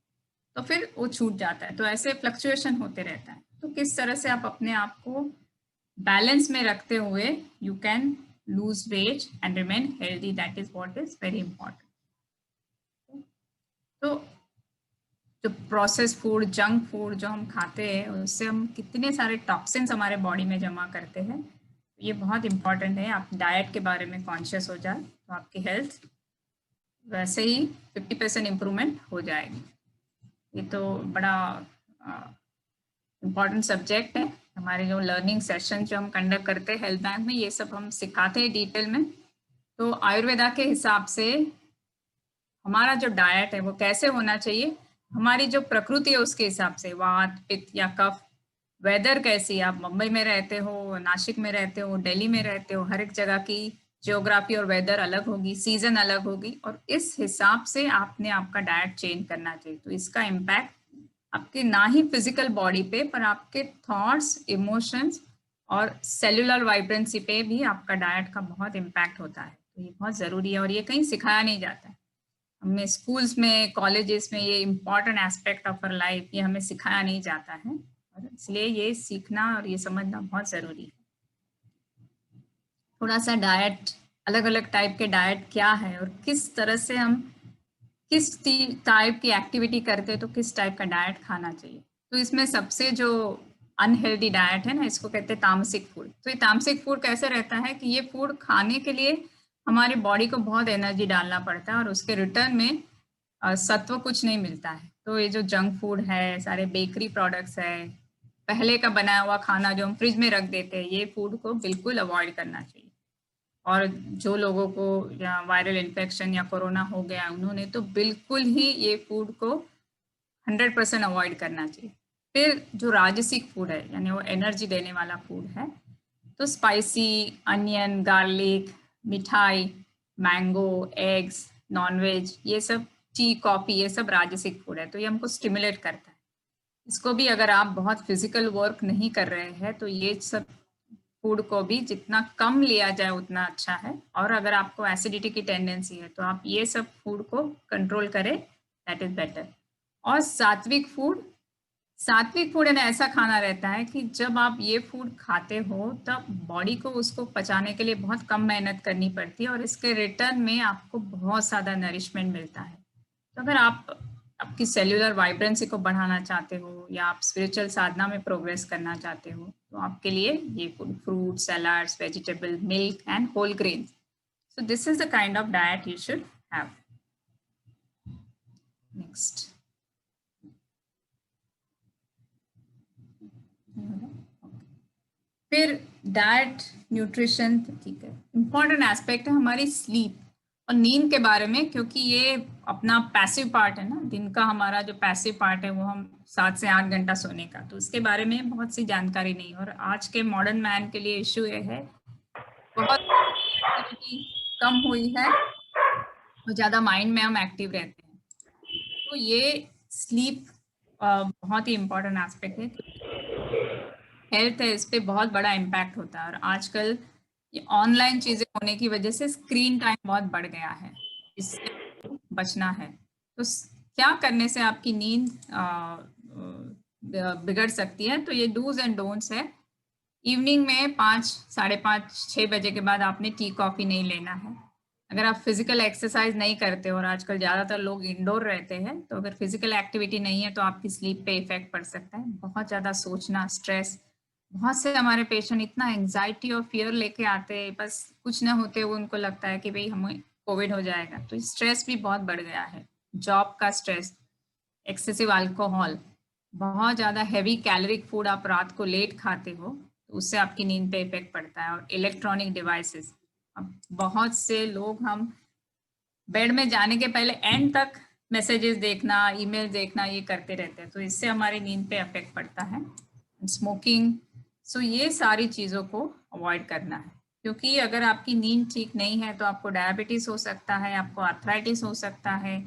तो फिर वो छूट जाता है. तो ऐसे फ्लक्चुएशन होते रहता है. तो किस तरह से आप अपने आप को बैलेंस में रखते हुए you can lose weight and remain healthy, that is what is very important. तो जो प्रोसेस फूड, जंक फूड जो हम खाते हैं, उससे हम कितने सारे टॉक्सिन्स हमारे बॉडी में जमा करते हैं. ये बहुत इंपॉर्टेंट है. आप डाइट के बारे में कॉन्शियस हो जाए तो आपकी हेल्थ वैसे ही 50% इम्प्रूवमेंट हो जाएगी. ये तो बड़ा इम्पॉर्टेंट सब्जेक्ट है. हमारे जो लर्निंग सेशन जो हम कंडक्ट करते हैं हेल्थ बैंक में, ये सब हम सिखाते हैं डिटेल में. तो आयुर्वेदा के हिसाब से हमारा जो डाइट है वो कैसे होना चाहिए, हमारी जो प्रकृति है उसके हिसाब से, वात, पित्त या कफ, वेदर कैसी है, आप मुंबई में रहते हो, नासिक में रहते हो, दिल्ली में रहते हो, हर एक जगह की ज्योग्राफी और वेदर अलग होगी, सीजन अलग होगी, और इस हिसाब से आपने आपका डाइट चेंज करना चाहिए। तो इसका इम्पैक्ट आपके ना ही फिजिकल बॉडी पे, पर आपके थॉट्स, इमोशंस और सेलुलर वाइब्रेंसी पे भी आपका डाइट का बहुत इम्पैक्ट होता है। तो ये बहुत ज़रूरी है और ये कहीं सिखाया नहीं जाता है। हमें स्कूल्स में, कॉलेजेस में ये important aspect of our life ये हमें सिखाया नहीं जाता है, और इसलिए ये सीखना और ये समझना बहुत ज़रूरी है। थोड़ा सा डाइट, अलग अलग टाइप के डाइट क्या है और किस तरह से हम किस टाइप की एक्टिविटी करते हैं तो किस टाइप का डाइट खाना चाहिए। तो इसमें सबसे जो अनहेल्दी डाइट है ना, इसको कहते हैं तामसिक फूड। तो ये तामसिक फूड कैसे रहता है कि ये फूड खाने के लिए हमारी बॉडी को बहुत एनर्जी डालना पड़ता है और उसके रिटर्न में सत्व कुछ नहीं मिलता है। तो ये जो जंक फूड है, सारे बेकरी प्रोडक्ट्स है, पहले का बनाया हुआ खाना जो हम फ्रिज में रख देते हैं, ये फूड को बिल्कुल अवॉइड करना चाहिए। और जो लोगों को या वायरल इन्फेक्शन या कोरोना हो गया, उन्होंने तो बिल्कुल ही ये फूड को 100% अवॉइड करना चाहिए। फिर जो राजसिक फूड है, यानी वो एनर्जी देने वाला फूड है, तो स्पाइसी, अनियन, गार्लिक, मिठाई, मैंगो, एग्स, नॉनवेज, ये सब, टी, कॉफ़ी, ये सब राजसिक फूड है। तो ये हमको स्टिमुलेट करता है। इसको भी अगर आप बहुत फिजिकल वर्क नहीं कर रहे हैं तो ये सब फूड को भी जितना कम लिया जाए उतना अच्छा है। और अगर आपको एसिडिटी की टेंडेंसी है तो आप ये सब फूड को कंट्रोल करें, दैट इज बेटर। और सात्विक फूड है ऐसा खाना रहता है कि जब आप ये फूड खाते हो तब बॉडी को उसको पचाने के लिए बहुत कम मेहनत करनी पड़ती है और इसके रिटर्न में आपको बहुत ज़्यादा नरिशमेंट मिलता है। तो अगर आप आपकी सेल्यूलर वाइब्रेंसी को बढ़ाना चाहते हो या आप स्पिरिचुअल साधना में प्रोग्रेस करना चाहते हो तो आपके लिए ये food, fruit, salads, vegetable, milk and whole grain, so this is the kind of diet you should have. Next, फिर डाइट, न्यूट्रिशन, ठीक है, इंपॉर्टेंट एस्पेक्ट है हमारी स्लीप और नींद के बारे में, क्योंकि ये अपना पैसिव पार्ट है ना, दिन का हमारा जो पैसिव पार्ट है वो हम 7 से 8 घंटा सोने का, तो उसके बारे में बहुत सी जानकारी नहीं। और आज के मॉडर्न मैन के लिए इश्यू ये है, बहुत एक्टिविटी कम हुई है और ज़्यादा माइंड में हम एक्टिव रहते हैं। तो ये स्लीप बहुत ही इम्पोर्टेंट एस्पेक्ट है, हेल्थ है, इस पे बहुत बड़ा इम्पैक्ट होता है। और आजकल ये ऑनलाइन चीज़ें होने की वजह से स्क्रीन टाइम बहुत बढ़ गया है, इससे बचना है। तो क्या करने से आपकी नींद बिगड़ सकती है, तो ये डूज एंड डोंट्स है। इवनिंग में 5, साढ़े 5, 6 बजे के बाद आपने टी कॉफ़ी नहीं लेना है। अगर आप फिजिकल एक्सरसाइज नहीं करते और आजकल ज़्यादातर लोग इंडोर रहते हैं, तो अगर फिजिकल एक्टिविटी नहीं है तो आपकी स्लीप पे इफेक्ट पड़ सकता है। बहुत ज़्यादा सोचना, स्ट्रेस, बहुत से हमारे पेशेंट इतना एंजाइटी और फियर लेके आते हैं, बस कुछ ना होते हुए उनको लगता है कि भाई हमें कोविड हो जाएगा। तो स्ट्रेस भी बहुत बढ़ गया है, जॉब का स्ट्रेस, एक्सेसिव अल्कोहल, बहुत ज़्यादा हैवी कैलोरिक फूड आप रात को लेट खाते हो तो उससे आपकी नींद पे इफेक्ट पड़ता है। और इलेक्ट्रॉनिक डिवाइसेस, अब बहुत से लोग हम बेड में जाने के पहले एंड तक मैसेजेस देखना, ईमेल देखना, ये करते रहते हैं, तो इससे हमारी नींद पे इफेक्ट पड़ता है। स्मोकिंग, सो ये सारी चीज़ों को अवॉइड करना है, क्योंकि अगर आपकी नींद ठीक नहीं है तो आपको डायबिटीज़ हो सकता है, आपको आर्थराइटिस हो सकता है,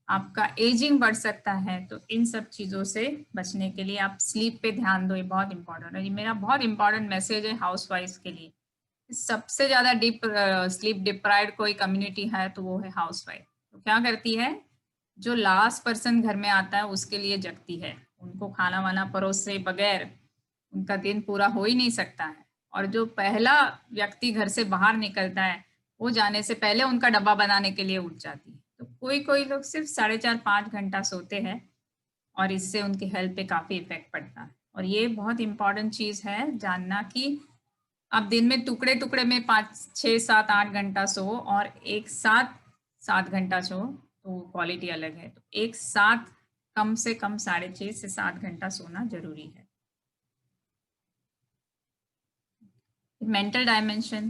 आपका एजिंग बढ़ सकता है। तो इन सब चीज़ों से बचने के लिए आप स्लीप पे ध्यान दो, ये बहुत इंपॉर्टेंट है। ये मेरा बहुत इंपॉर्टेंट मैसेज है हाउसवाइफ के लिए। सबसे ज़्यादा डीप स्लीप डिप्राइव्ड कोई कम्युनिटी है तो वो है हाउसवाइफ। तो क्या करती है, जो लास्ट पर्सन घर में आता है उसके लिए जगती है, उनको खाना वाना परोसे बगैर उनका दिन पूरा हो ही नहीं सकता है। और जो पहला व्यक्ति घर से बाहर निकलता है वो जाने से पहले उनका डब्बा बनाने के लिए उठ जाती है। तो कोई कोई लोग सिर्फ 4.5-5 घंटा सोते हैं और इससे उनकी हेल्थ पे काफ़ी इफेक्ट पड़ता है। और ये बहुत इंपॉर्टेंट चीज़ है जानना कि आप दिन में टुकड़े टुकड़े में 5, 6, 7, 8 घंटा सो और एक साथ 7 घंटा सो तो क्वालिटी अलग है। तो एक साथ कम से कम 6.5 से 7 घंटा सोना जरूरी है। Mental dimension,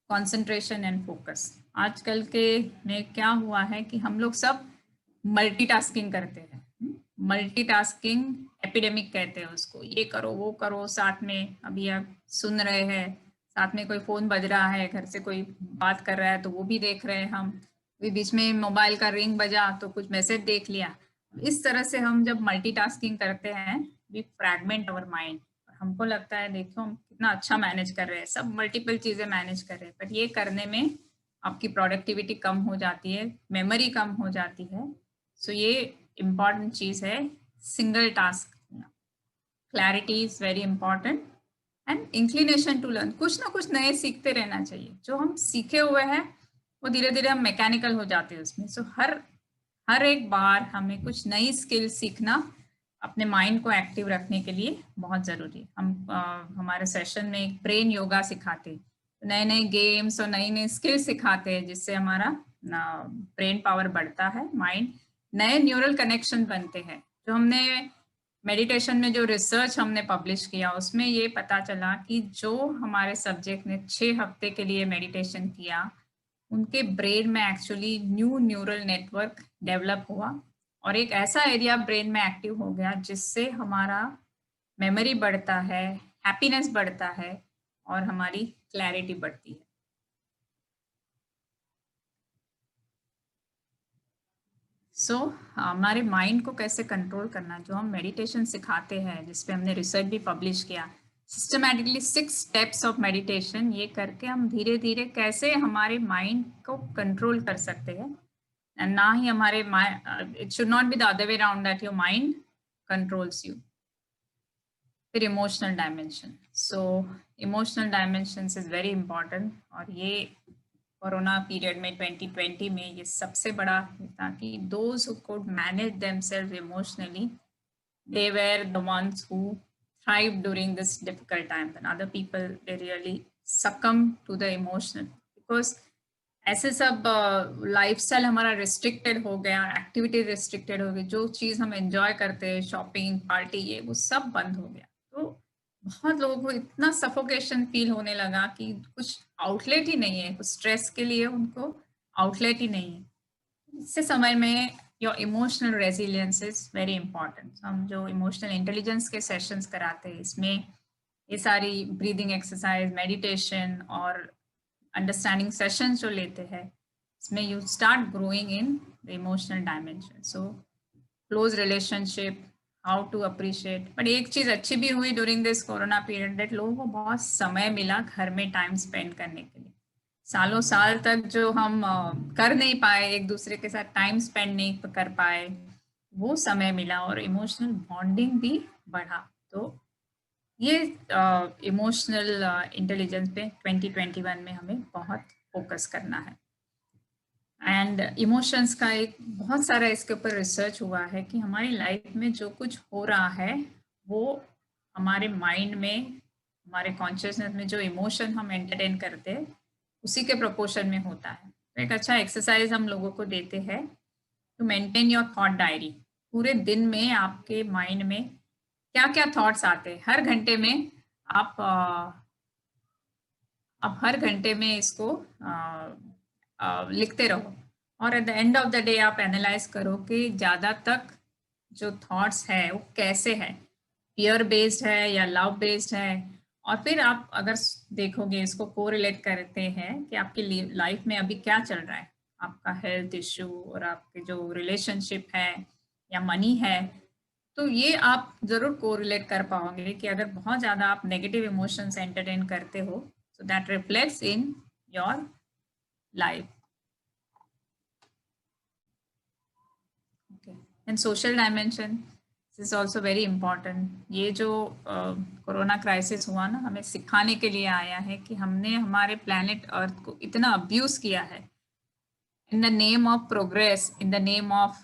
concentration and focus, आजकल के में क्या हुआ है कि हम लोग सब मल्टीटास्किंग करते हैं, मल्टीटास्किंग एपिडेमिक कहते हैं उसको, ये करो वो करो साथ में, अभी आप सुन रहे हैं, साथ में कोई फोन बज रहा है, घर से कोई बात कर रहा है तो वो भी देख रहे हैं हम, बीच में मोबाइल का रिंग बजा तो कुछ मैसेज देख लिया। इस तरह से हम जब मल्टीटास्किंग करते हैं वी फ्रैगमेंट आवर माइंड। हमको लगता है देखो हम कितना अच्छा मैनेज कर रहे हैं, सब मल्टीपल चीजें मैनेज कर रहे हैं, बट ये करने में आपकी प्रोडक्टिविटी कम हो जाती है, मेमोरी कम हो जाती है। सो ये इम्पॉर्टेंट चीज है, single task. Clarity is very important and inclination to learn, कुछ ना कुछ नए सीखते रहना चाहिए। जो हम सीखे हुए हैं वो धीरे धीरे हम मैकेनिकल हो जाते हैं उसमें। सो हर एक बार हमें कुछ नई स्किल सीखना अपने माइंड को एक्टिव रखने के लिए बहुत जरूरी है। हम हमारे सेशन में एक ब्रेन योगा सिखाते, नए नए गेम्स और नई नई स्किल सिखाते हैं जिससे हमारा ब्रेन पावर बढ़ता है, माइंड, नए न्यूरल कनेक्शन बनते हैं। जो हमने मेडिटेशन में जो रिसर्च हमने पब्लिश किया उसमें ये पता चला कि जो हमारे सब्जेक्ट ने 6 हफ्ते के लिए मेडिटेशन किया उनके ब्रेन में actually new neural network develop हुआ और एक ऐसा एरिया ब्रेन में एक्टिव हो गया जिससे हमारा मेमोरी बढ़ता है, हैप्पीनेस बढ़ता है और हमारी क्लैरिटी बढ़ती है। सो हमारे माइंड को कैसे कंट्रोल करना, जो हम मेडिटेशन सिखाते हैं जिसपे हमने रिसर्च भी पब्लिश किया, सिस्टमैटिकली 6 स्टेप्स ऑफ मेडिटेशन, ये करके हम धीरे धीरे कैसे हमारे माइंड को कंट्रोल कर सकते हैं। And ना ही हमारे it should not be the other way around that your mind controls you. फिर emotional dimension, so emotional dimensions is very important और ये कोरोना पीरियड में 2020 में ये सबसे बड़ा था कि those who could manage themselves emotionally, they were the ones who thrived during this difficult time. And other people, they really succumb to the emotional because ऐसे सब लाइफस्टाइल हमारा रिस्ट्रिक्टेड हो गया, एक्टिविटी रिस्ट्रिक्टेड हो गई, जो चीज़ हम एंजॉय करते हैं, शॉपिंग, पार्टी, ये वो सब बंद हो गया। तो बहुत लोगों को इतना सफोकेशन फील होने लगा कि कुछ आउटलेट ही नहीं है, कुछ स्ट्रेस के लिए उनको आउटलेट ही नहीं है। इससे समय में your emotional resilience is very important. हम जो इमोशनल इंटेलिजेंस के सेशंस कराते हैं इसमें ये सारी ब्रीदिंग एक्सरसाइज, मेडिटेशन और अंडरस्टैंडिंग सेशन जो लेते हैं इसमें you start growing in the emotional dimension. So close relationship, how to appreciate. But एक चीज अच्छी भी हुई during this corona period, that लोगों को बहुत समय मिला घर में टाइम स्पेंड करने के लिए। सालों साल तक जो हम कर नहीं पाए, एक दूसरे के साथ टाइम स्पेंड नहीं कर पाए, वो समय मिला और इमोशनल बॉन्डिंग भी बढ़ा। तो ये इमोशनल इंटेलिजेंस पे 2021 में हमें बहुत फोकस करना है। एंड इमोशंस का एक बहुत सारा इसके ऊपर रिसर्च हुआ है कि हमारी लाइफ में जो कुछ हो रहा है वो हमारे माइंड में, हमारे कॉन्शियसनेस में जो इमोशन हम एंटरटेन करते हैं उसी के प्रोपोर्शन में होता है। तो एक अच्छा एक्सरसाइज हम लोगों को देते हैं to maintain your thought diary. पूरे दिन में आपके माइंड में क्या क्या थॉट्स आते हैं, हर घंटे में आप हर घंटे में इसको लिखते रहो और at the end of the day आप एनालाइज करो कि ज़्यादा तक जो थॉट्स है वो कैसे है, फियर बेस्ड है या लव बेस्ड है। और फिर आप अगर देखोगे इसको कोरिलेट करते हैं कि आपकी लाइफ में अभी क्या चल रहा है, आपका हेल्थ इश्यू और आपके जो रिलेशनशिप है या मनी है, तो ये आप जरूर कोरिलेट कर पाओगे कि अगर बहुत ज़्यादा आप नेगेटिव इमोशंस एंटरटेन करते हो so that reflects in your life. Okay, and social dimension, this is also very important. ये जो कोरोना क्राइसिस हुआ ना, हमें सिखाने के लिए आया है कि हमने हमारे प्लैनेट अर्थ को इतना अब्यूज किया है in the name of progress, in the name of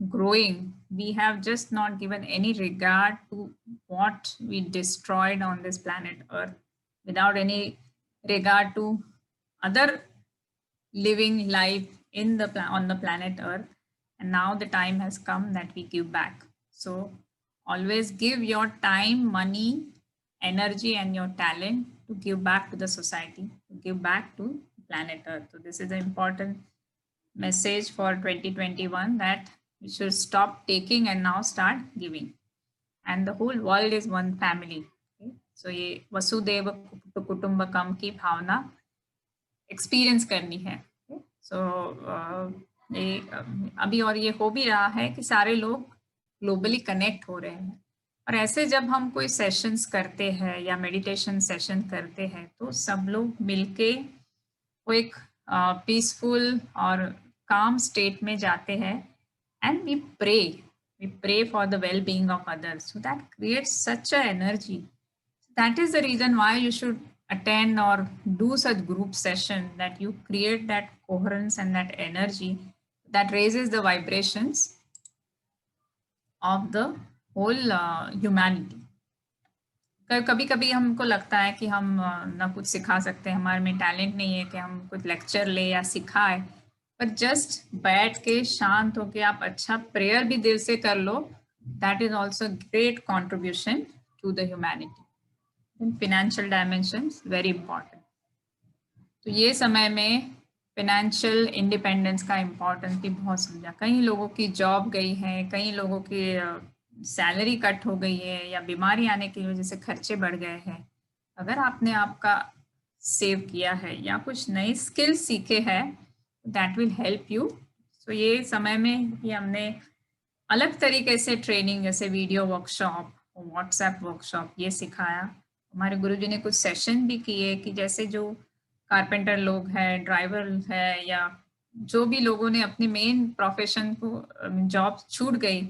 growing. We have just not given any regard to what we destroyed on this planet Earth, without any regard to other living life in the on the planet Earth. And now the time has come that we give back. So always give your time, money, energy, and your talent to give back to the society, to give back to planet Earth. So this is an important message for 2021 that You should stop taking and now start giving. And the whole world is one family. Okay? So ये वसुदेव कुटुंबकम की भावना experience करनी है. सो अभी और ये हो भी रहा है कि सारे लोग ग्लोबली कनेक्ट हो रहे हैं. और ऐसे जब हम कोई सेशंस करते हैं या मेडिटेशन सेशन करते हैं तो सब लोग मिलके वो एक पीसफुल और काम स्टेट में जाते हैं and we pray for the well-being of others. So that creates such a energy. That is the reason why you should attend or do such group session, that you create that coherence and that energy that raises the vibrations of the whole humanity. कभी कभी हमको लगता है कि हम ना कुछ सिखा सकते हैं, हमारे में टैलेंट नहीं है कि हम कुछ लेक्चर ले या सिखाए, पर जस्ट बैठ के शांत होके आप अच्छा प्रेयर भी दिल से कर लो, that is also great contribution to the humanity. Financial dimensions very important. तो ये समय में फिनेंशियल इंडिपेंडेंस का इम्पोर्टेंस भी बहुत समझा. कई लोगों की जॉब गई है, कई लोगों की सैलरी कट हो गई है या बीमारी आने की वजह से खर्चे बढ़ गए हैं. अगर आपने आपका सेव किया है या कुछ नई स्किल सीखे हैं, दैट विल हेल्प यू. सो ये समय में ये हमने अलग तरीके से ट्रेनिंग, जैसे वीडियो वर्कशॉप, व्हाट्सएप वर्कशॉप, ये सिखाया. हमारे गुरुजी ने कुछ सेशन भी किए कि जैसे जो कारपेंटर लोग हैं, ड्राइवर है, या जो भी लोगों ने अपने मेन प्रोफेशन को जॉब छूट गई,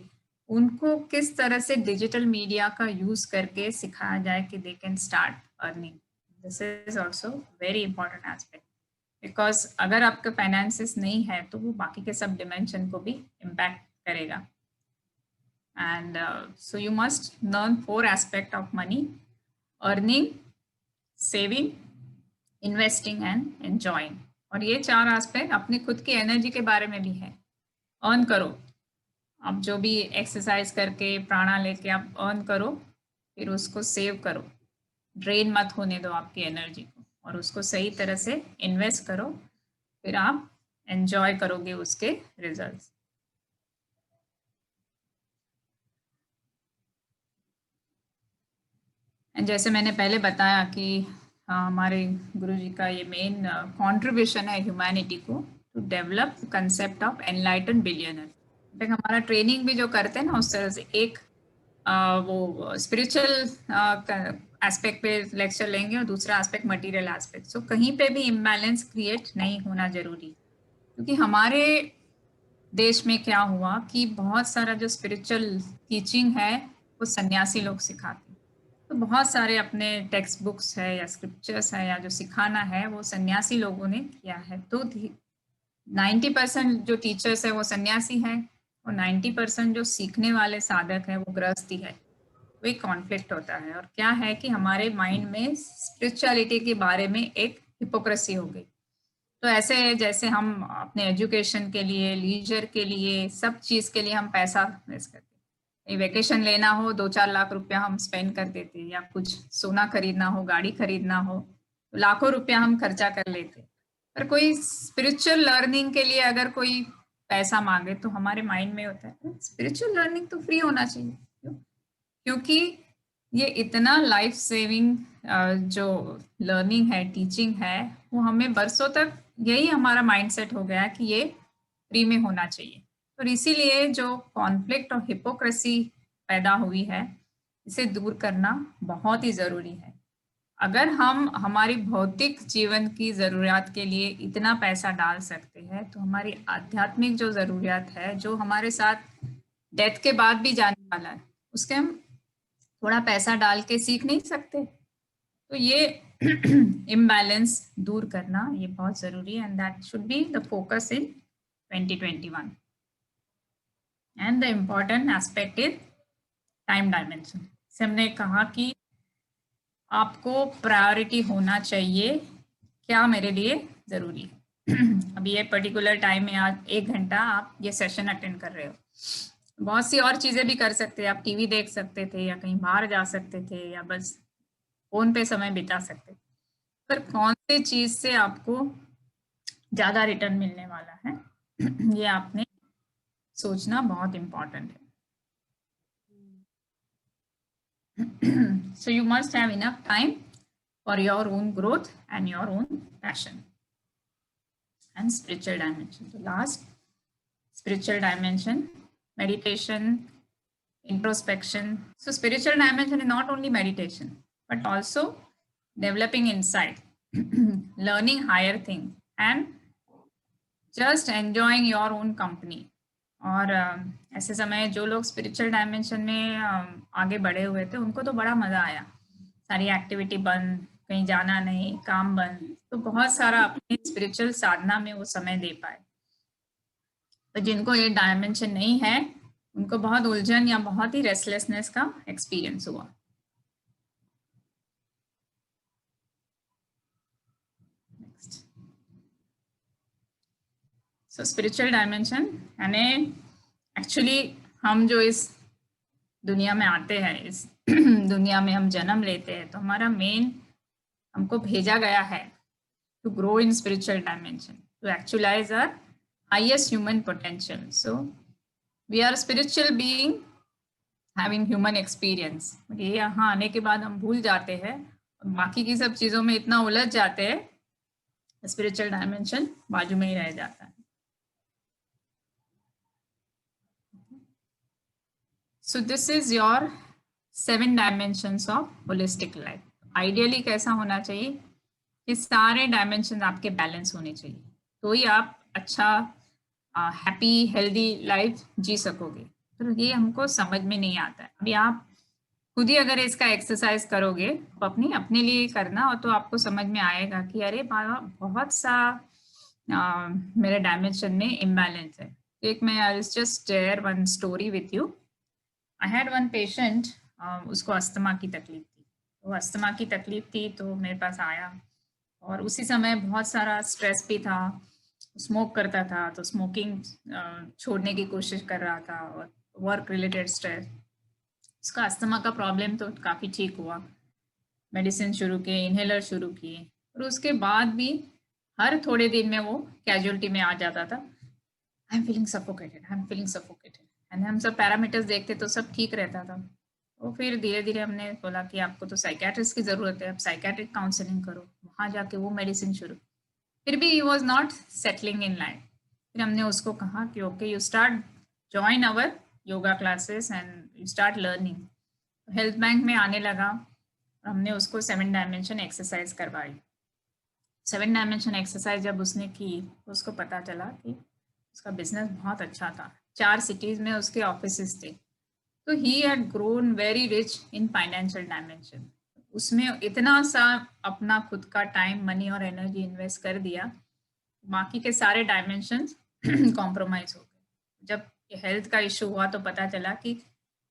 उनको किस तरह से डिजिटल मीडिया का यूज करके सिखाया जाए कि they can start earning. This is also very important aspect, because अगर आपका फाइनेंसिस नहीं है तो वो बाकी के सब डिमेंशन को भी इम्पैक्ट करेगा. And so you must learn 4 aspect of money: earning, saving, investing and enjoying. और ये 4 एस्पेक्ट अपनी खुद की एनर्जी के बारे में भी है. अर्न करो, आप जो भी एक्सरसाइज करके प्राणा लेके आप अर्न करो, फिर उसको सेव करो, ड्रेन मत होने दो आपकी एनर्जी को, और उसको सही तरह से इन्वेस्ट करो, फिर आप एंजॉय करोगे उसके रिजल्ट्स. एंड जैसे मैंने पहले बताया कि हमारे गुरुजी का ये मेन कंट्रीब्यूशन है ह्यूमैनिटी को, to develop concept of enlighten billionaire. हमारा ट्रेनिंग भी जो करते हैं ना, उस तरह से एक वो स्पिरिचुअल एस्पेक्ट पे लेक्चर लेंगे और दूसरा एस्पेक्ट मटेरियल एस्पेक्ट. सो कहीं पे भी इम्बैलेंस क्रिएट नहीं होना जरूरी, क्योंकि हमारे देश में क्या हुआ कि बहुत सारा जो स्पिरिचुअल टीचिंग है वो सन्यासी लोग सिखाते हैं. तो बहुत सारे अपने टेक्स्ट बुक्स है या स्क्रिप्चर्स है या जो सिखाना है वो सन्यासी लोगों ने किया है. तो 90% जो टीचर्स है वो सन्यासी हैं और 90% जो सीखने वाले साधक है वो गृहस्थी है. तो एक कॉन्फ्लिक्ट होता है, और क्या है कि हमारे माइंड में स्पिरिचुअलिटी के बारे में एक हिपोक्रेसी हो गई. तो ऐसे जैसे हम अपने एजुकेशन के लिए, लीजर के लिए, सब चीज के लिए हम पैसा इन्वेस्ट करते हैं. वेकेशन लेना हो 2-4 लाख रुपया हम स्पेंड कर देते हैं, या कुछ सोना खरीदना हो, गाड़ी खरीदना हो, तो लाखों रुपया हम खर्चा कर लेते हैं. पर कोई स्पिरिचुअल लर्निंग के लिए अगर कोई पैसा मांगे तो हमारे माइंड में होता है स्पिरिचुअल लर्निंग तो फ्री होना चाहिए. क्योंकि ये इतना लाइफ सेविंग जो लर्निंग है, टीचिंग है, वो हमें बरसों तक यही हमारा माइंडसेट हो गया कि ये फ्री में होना चाहिए. तो इसीलिए जो कॉन्फ्लिक्ट और हिपोक्रेसी पैदा हुई है, इसे दूर करना बहुत ही जरूरी है. अगर हम हमारी भौतिक जीवन की जरूरियात के लिए इतना पैसा डाल सकते हैं, तो हमारी आध्यात्मिक जो जरूरियात है, जो हमारे साथ डेथ के बाद भी जाने वाला है, उसके हम थोड़ा पैसा डाल के सीख नहीं सकते. तो ये इम्बैलेंस दूर करना ये बहुत जरूरी है, and that should be the focus in 2021. And the important aspect is time dimension. से हमने कहा कि आपको प्रायोरिटी होना चाहिए, क्या मेरे लिए जरूरी है. अभी ये पर्टिकुलर टाइम में आज 1 घंटा आप ये सेशन अटेंड कर रहे हो. बहुत सी और चीजें भी कर सकते हैं. आप टीवी देख सकते थे, या कहीं बाहर जा सकते थे, या बस फोन पे समय बिता सकते थे. पर कौन सी चीज से आपको ज्यादा रिटर्न मिलने वाला है, ये आपने सोचना बहुत इम्पोर्टेंट है. So you must have enough time for your own growth and your own passion. And spiritual dimension. So last, spiritual dimension, meditation, introspection. So spiritual dimension is not only meditation, but also developing insight, learning higher things, and just enjoying your own company. और ऐसे समय जो लोग spiritual dimension में आगे बढ़े हुए थे उनको तो बड़ा मजा आया. सारी एक्टिविटी बंद, कहीं जाना नहीं, काम बंद, तो बहुत सारा अपनी स्पिरिचुअल साधना में वो समय दे पाए. तो जिनको ये डायमेंशन नहीं है उनको बहुत उलझन या बहुत ही रेस्टलेसनेस का एक्सपीरियंस हुआ. नेक्स्ट. सो स्पिरिचुअल डायमेंशन यानी एक्चुअली हम जो इस दुनिया में आते हैं, इस दुनिया में हम जन्म लेते हैं, तो हमारा मेन हमको भेजा गया है to grow in spiritual dimension, to actualize our highest human potential. So we are spiritual being having human experience. ये यहाँ आने के बाद हम भूल जाते हैं और बाकी की सब चीज़ों में इतना उलझ जाते हैं, स्पिरिचुअल डायमेंशन बाजू में ही रह जाता है. So this is your 7 dimensions of holistic life. Ideally कैसा होना चाहिए कि सारे डायमेंशन आपके बैलेंस होने चाहिए, तो ही आप अच्छा हैप्पी हेल्दी लाइफ जी सकोगे. तो ये हमको समझ में नहीं आता है. अभी आप खुद ही अगर इसका एक्सरसाइज करोगे तो अपने लिए करना, और तो आपको समझ में आएगा कि अरे बाबा बहुत सा मेरे डायमेंशन में इम्बैलेंस है. एक मैं I just share one story with you. I had one patient, उसको अस्थमा की तकलीफ थी. वो अस्थमा की तकलीफ थी तो मेरे पास आया, और उसी समय बहुत सारा स्ट्रेस भी था. स्मोक करता था तो स्मोकिंग छोड़ने की कोशिश कर रहा था, और वर्क रिलेटेड स्ट्रेस. उसका अस्थमा का प्रॉब्लम तो काफ़ी ठीक हुआ, मेडिसिन शुरू किए, इनहेलर शुरू किए, और उसके बाद भी हर थोड़े दिन में वो कैजुअलिटी में आ जाता था. I am feeling suffocated, I am feeling suffocated. And हम सब पैरामीटर्स देखते तो सब ठीक रहता था. तो फिर धीरे धीरे हमने बोला कि आपको तो साइकेट्रिस्ट की ज़रूरत है, आप साइकेट्रिक काउंसलिंग करो. वहाँ जाके वो मेडिसिन शुरू. फिर भी he was not settling in life. फिर हमने उसको कहा कि okay you start join our yoga classes and you start learning. Health bank में आने लगा और हमने उसको 7 डायमेंशन एक्सरसाइज करवाई. 7 डायमेंशन एक्सरसाइज जब उसने की तो उसको पता चला कि उसका बिजनेस बहुत अच्छा था. 4 सिटीज़ में उसके ऑफिसेस थे. तो he had grown very rich in financial dimension. उसमें इतना सा अपना खुद का टाइम, मनी और एनर्जी इन्वेस्ट कर दिया, बाकी के सारे डायमेंशंस कॉम्प्रोमाइज हो गए. जब हेल्थ का इशू हुआ तो पता चला कि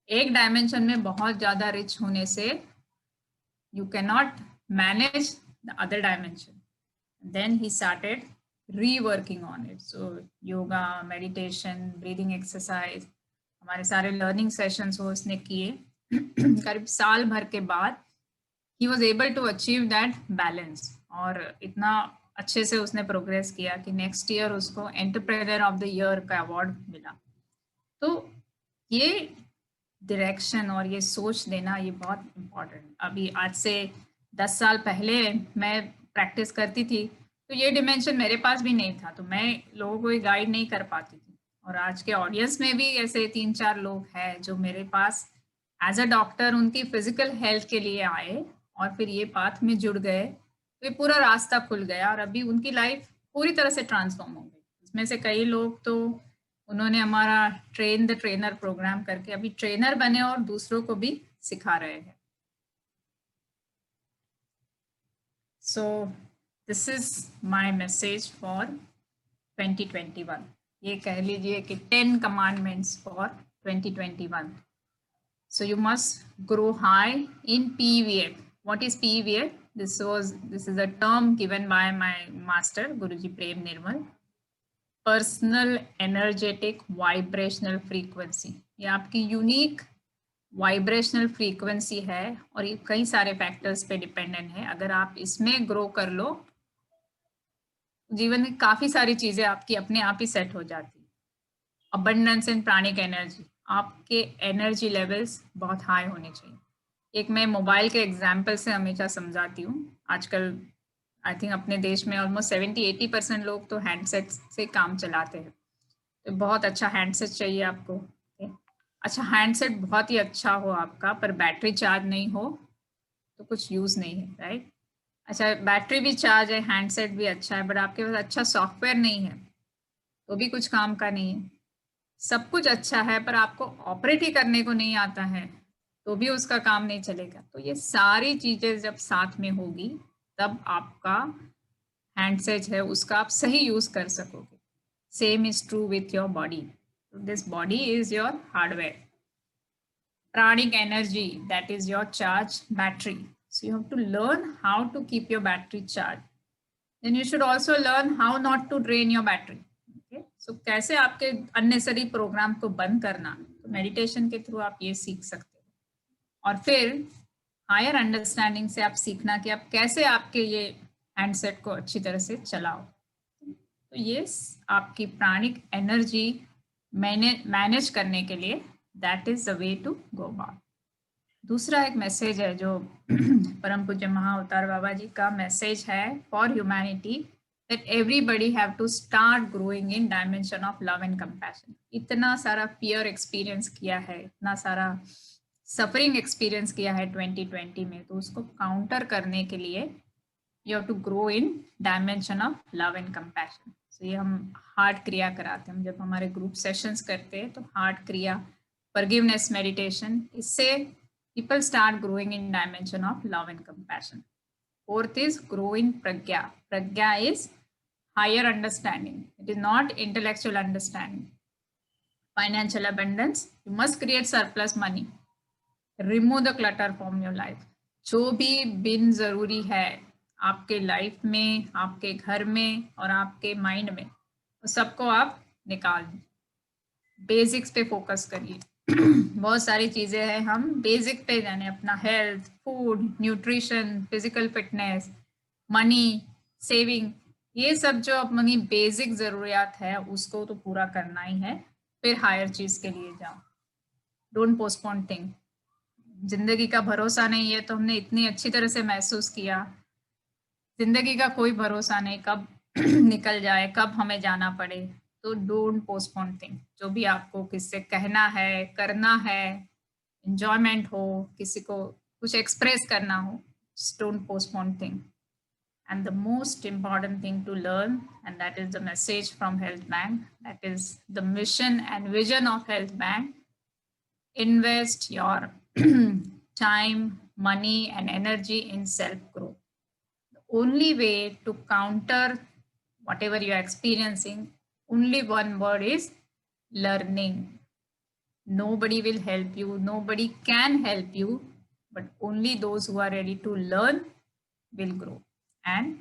एक डायमेंशन में बहुत ज़्यादा रिच होने से you can not manage the other dimension. Then he started reworking on it. So yoga, meditation, breathing exercise, हमारे सारे learning sessions वो उसने किए. करीब साल भर के बाद he was able to achieve that balance, और इतना अच्छे से उसने प्रोग्रेस किया कि नेक्स्ट ईयर उसको एंटरप्रेन्योर ऑफ द ईयर का अवार्ड मिला. तो ये डायरेक्शन और ये सोच देना ये बहुत इम्पोर्टेंट. अभी आज से 10 साल पहले मैं प्रैक्टिस करती थी तो ये डिमेंशन मेरे पास भी नहीं था, तो मैं लोगों को गाइड नहीं कर पाती थी. और आज के ऑडियंस में भी ऐसे 3-4 लोग हैं जो मेरे पास एज अ डॉक्टर उनकी फिजिकल हेल्थ के लिए आए और फिर ये पाथ में जुड़ गए, तो ये पूरा रास्ता खुल गया और अभी उनकी लाइफ पूरी तरह से ट्रांसफॉर्म हो गई. इसमें से कई लोग तो उन्होंने हमारा ट्रेन द ट्रेनर प्रोग्राम करके अभी ट्रेनर बने और दूसरों को भी सिखा रहे हैं. सो this is my message for 2021. ये कह लीजिए कि 10 commandments for 2021. So you must grow high in PVF. What is PVF? This is a term given by my master Guruji Prem Nirmal. Personal energetic vibrational frequency. ये आपकी unique vibrational frequency है और ये कई सारे फैक्टर्स पे dependent है. अगर आप इसमें ग्रो कर लो जीवन में काफी सारी चीजें आपकी अपने आप ही सेट हो जाती है. अबंडेंस इन प्राणिक एनर्जी, आपके एनर्जी लेवल्स बहुत हाई होने चाहिए। एक मैं मोबाइल के एग्जाम्पल से हमेशा समझाती हूँ। आजकल आई थिंक अपने देश में ऑलमोस्ट 70-80% लोग तो हैंडसेट से काम चलाते हैं। तो बहुत अच्छा हैंडसेट चाहिए आपको। अच्छा हैंडसेट बहुत ही अच्छा हो आपका, पर बैटरी चार्ज नहीं हो तो कुछ यूज़ नहीं है, राइट। अच्छा बैटरी भी चार्ज है, हैंडसेट भी अच्छा है, बट आपके पास अच्छा सॉफ्टवेयर नहीं है तो भी कुछ काम का नहीं है। सब कुछ अच्छा है पर आपको ऑपरेट ही करने को नहीं आता है तो भी उसका काम नहीं चलेगा। तो ये सारी चीजें जब साथ में होगी तब आपका हैंडसेट है उसका आप सही यूज कर सकोगे। Same is true with your body. This body is your hardware, pranic energy, that is your charge battery. So you have to learn how to keep your battery charged. Then you should also learn how not to drain your battery. Okay? So कैसे आपके unnecessary programme को बंद करना, तो meditation के through आप ये सीख सकते हो। और फिर हायर अंडरस्टैंडिंग से आप सीखना कि आप कैसे आपके ये हैंडसेट को अच्छी तरह से चलाओ। तो ये आपकी प्राणिक एनर्जी मैनेज करने के लिए that is the way to go about. दूसरा एक मैसेज है जो परम पूज्य महाअवतार बाबा जी का मैसेज है for humanity, that everybody have to start growing in dimension of love and compassion. इतना सारा फियर एक्सपीरियंस किया है, इतना सारा सफरिंग एक्सपीरियंस किया है 2020 में, तो उसको काउंटर करने के लिए you have to grow in dimension of love and compassion. So ये हम हार्ट क्रिया कराते हैं, जब हमारे ग्रुप सेशंस करते हैं तो हार्ट क्रिया, फॉरगिवनेस मेडिटेशन, इससे people start growing in dimension of love and compassion. Fourth is grow in pragya. Pragya is higher understanding. It is not intellectual understanding. Financial abundance, you must create surplus money. Remove the clutter from your life. जो भी बिन जरूरी है आपके life में, आपके घर में और आपके माइंड में, सबको आप निकाल दीजिए। बेसिक्स पे फोकस करिए। बहुत सारी चीजें हैं, हम बेसिक पे जाने, अपना health, food, nutrition, physical fitness, money, saving, ये सब जो अपनी बेसिक जरूरियात है उसको तो पूरा करना ही है, फिर हायर चीज के लिए जाओ। Don't postpone thing. जिंदगी का भरोसा नहीं है, तो हमने इतनी अच्छी तरह से महसूस किया, जिंदगी का कोई भरोसा नहीं, कब निकल जाए, कब हमें जाना पड़े। तो डोंट पोस्टपोन थिंग। जो भी आपको किससे कहना है, करना है, एंजॉयमेंट हो, किसी को कुछ एक्सप्रेस करना हो, don't postpone thing. And the most important thing to learn, and that is the message from Health Bank, that is the mission and vision of Health Bank. Invest your time, money and energy in self-growth. The only way to counter whatever you are experiencing, only one word is learning. Nobody will help you, nobody can help you, but only those who are ready to learn will grow and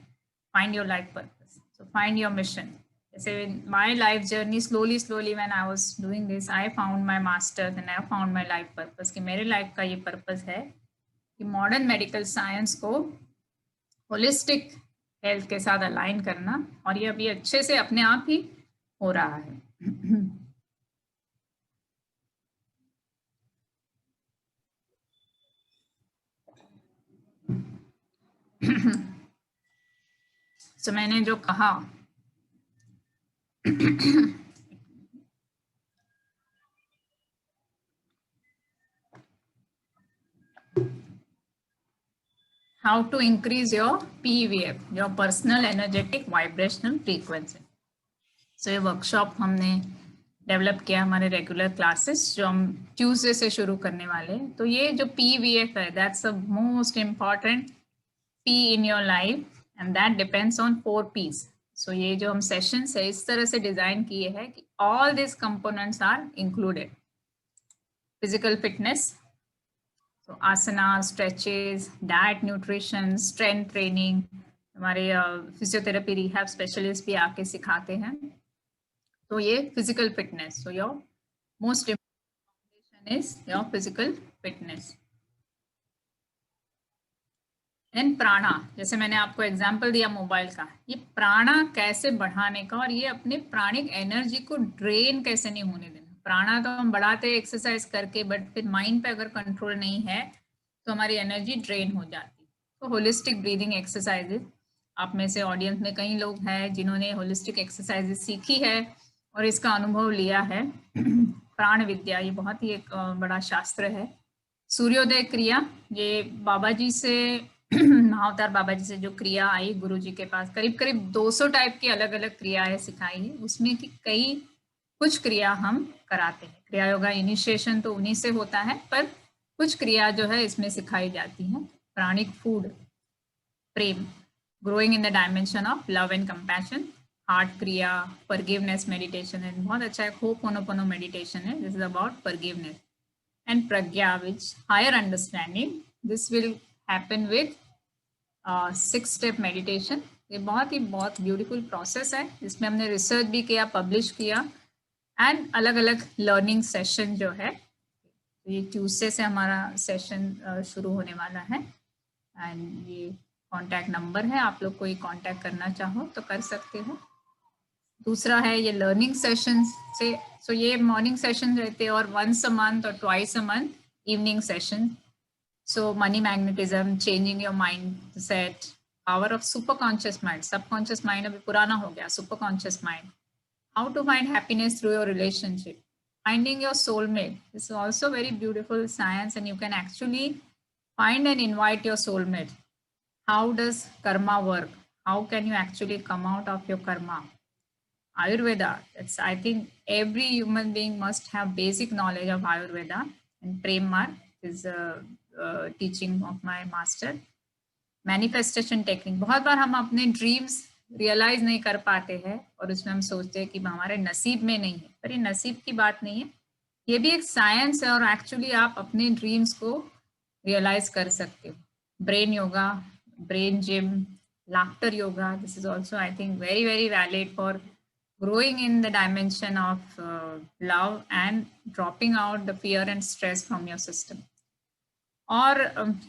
find your life purpose. So find your mission. So in my life journey, slowly when I was doing this, I found my masters and I found my life purpose. कि मेरे life का ये purpose है कि modern medical science को holistic health के साथ align करना, और ये अभी अच्छे से अपने आप ही हो रहा है। So मैंने जो कहा how to increase your PVF, your personal energetic vibrational frequency. So ये वर्कशॉप हमने डेवलप किया, हमारे रेगुलर क्लासेस जो हम ट्यूसडे से शुरू करने वाले हैं। तो ये जो PVF है, that's the most important P in your life, and that depends on 4 P's. So ये जो हम सेशंस है इस तरह से डिजाइन किए हैं कि all these components are included. Physical fitness, so asana, stretches, diet, nutrition, strength training, हमारे फिजियोथेरेपी रिहैब स्पेशलिस्ट भी आके सिखाते हैं। तो ये physical fitness, so your most important foundation is your physical fitness. Then prana, जैसे मैंने आपको एग्जांपल दिया मोबाइल का, ये प्राणा कैसे बढ़ाने का और ये अपने प्राणिक एनर्जी को ड्रेन कैसे नहीं होने देना। प्राणा तो हम बढ़ाते एक्सरसाइज करके, बट फिर माइंड पे अगर कंट्रोल नहीं है तो हमारी एनर्जी ड्रेन हो जाती। तो होलिस्टिक ब्रीदिंग एक्सरसाइजेज, आप में से ऑडियंस में कई लोग हैं जिन्होंने होलिस्टिक एक्सरसाइजेज सीखी है और इसका अनुभव लिया है। प्राण विद्या ये बहुत ही एक बड़ा शास्त्र है। सूर्योदय क्रिया, ये बाबा जी से महाअवतार बाबा जी से जो क्रिया आई गुरु जी के पास, करीब करीब 200 टाइप की अलग अलग क्रियाएं सिखाई है, उसमें की कई कुछ क्रिया हम कराते हैं। क्रिया योगा इनिशिएशन तो उन्हीं से होता है, पर कुछ क्रिया जो है इसमें सिखाई जाती है। प्राणिक फूड, प्रेम, growing in the dimension of love and compassion, heart kriya, forgiveness meditation है, बहुत अच्छा है। होपोनोपोनो मेडिटेशन है, this is about forgiveness. And Pragya, which higher understanding, this will happen with 6 step meditation. ये बहुत ब्यूटीफुल प्रोसेस है, इसमें हमने रिसर्च भी किया, पब्लिश किया, एंड अलग अलग लर्निंग सेशन जो है, ये ट्यूसडे से हमारा सेशन शुरू होने वाला है। एंड ये कॉन्टैक्ट नंबर है, आप लोग कोई कॉन्टैक्ट करना चाहो तो कर सकते हो। दूसरा है ये लर्निंग सेशन से, सो ये मॉर्निंग सेशन रहते हैं और वंस अ मंथ और twice a month evening session. So money magnetism, changing your mindset, power of superconscious mind, subconscious mind अभी पुराना हो गया, superconscious mind. How to find happiness through your relationship, finding your soulmate. This is also very beautiful science, and you can actually find and invite your soulmate. How does karma work? How can you actually come out of your karma? Ayurveda. It's, I think every human being must have basic knowledge of Ayurveda. And Prem Mark is a teaching of my master. Manifestation technique, बहुत बार हम अपने dreams realise नहीं कर पाते हैं और उसमें हम सोचते हैं कि हमारे नसीब में नहीं है, पर ये नसीब की बात नहीं है, ये भी एक साइंस है और एक्चुअली आप अपने ड्रीम्स को रियलाइज कर सकते हो। Brain yoga, brain gym, laughter yoga, this is also I think very very valid for growing in the dimension of love and dropping out the fear and stress from your system. और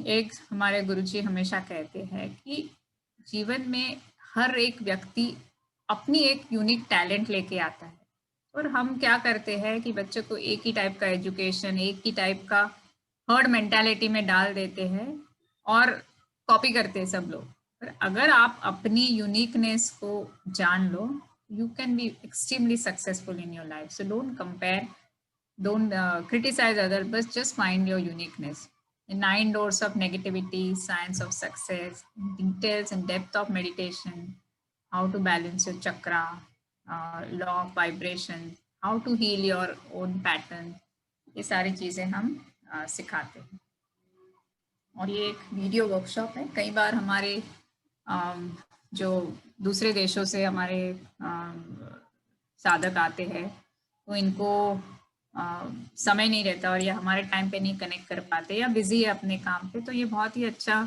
एक हमारे गुरुजी हमेशा कहते हैं कि जीवन में हर एक व्यक्ति अपनी एक यूनिक टैलेंट लेके आता है, और हम क्या करते हैं कि बच्चों को एक ही टाइप का एजुकेशन, एक ही टाइप का हर्ड मेंटालिटी में डाल देते हैं और कॉपी करते हैं सब लोग। पर अगर आप अपनी यूनिकनेस को जान लो, you can be extremely successful in your life. So don't compare, don't criticize others, but just find your uniqueness. The 9 doors of negativity, science of success, details and depth of meditation, how to balance your chakra, law of vibration, how to heal your own pattern, ये सारी चीजें हम सिखाते हैं। और ये एक video workshop है। कई बार हमारे जो दूसरे देशों से हमारे साधक आते हैं तो इनको समय नहीं रहता और ये हमारे टाइम पे नहीं कनेक्ट कर पाते या बिजी है अपने काम पे, तो ये बहुत ही अच्छा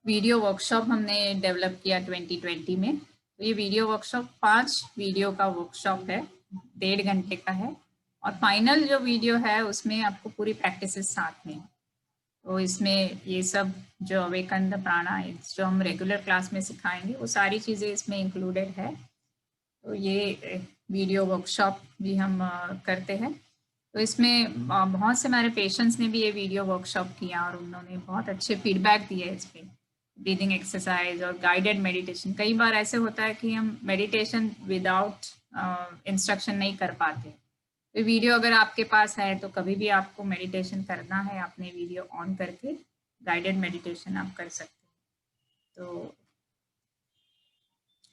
वीडियो वर्कशॉप हमने डेवलप किया 2020 में। तो ये वीडियो वर्कशॉप 5 वीडियो का वर्कशॉप है, 1.5 घंटे का है, और फाइनल जो वीडियो है उसमें आपको पूरी प्रैक्टिसेस साथ में। तो इसमें ये सब जो अवेकंद प्राणा जो हम रेगुलर क्लास में सिखाएंगे वो सारी चीज़ें इसमें इंक्लूडेड है। तो ये वीडियो वर्कशॉप भी हम करते हैं। तो इसमें बहुत से हमारे पेशेंट्स ने भी ये वीडियो वर्कशॉप किया और उन्होंने बहुत अच्छे फीडबैक दिए इस पर। ब्रीदिंग एक्सरसाइज और गाइडेड मेडिटेशन, कई बार ऐसे होता है कि हम मेडिटेशन विदाउट इंस्ट्रक्शन नहीं कर पाते। तो वीडियो अगर आपके पास है तो कभी भी आपको मेडिटेशन करना है, आपने वीडियो ऑन करके गाइडेड मेडिटेशन आप कर सकते हैं। तो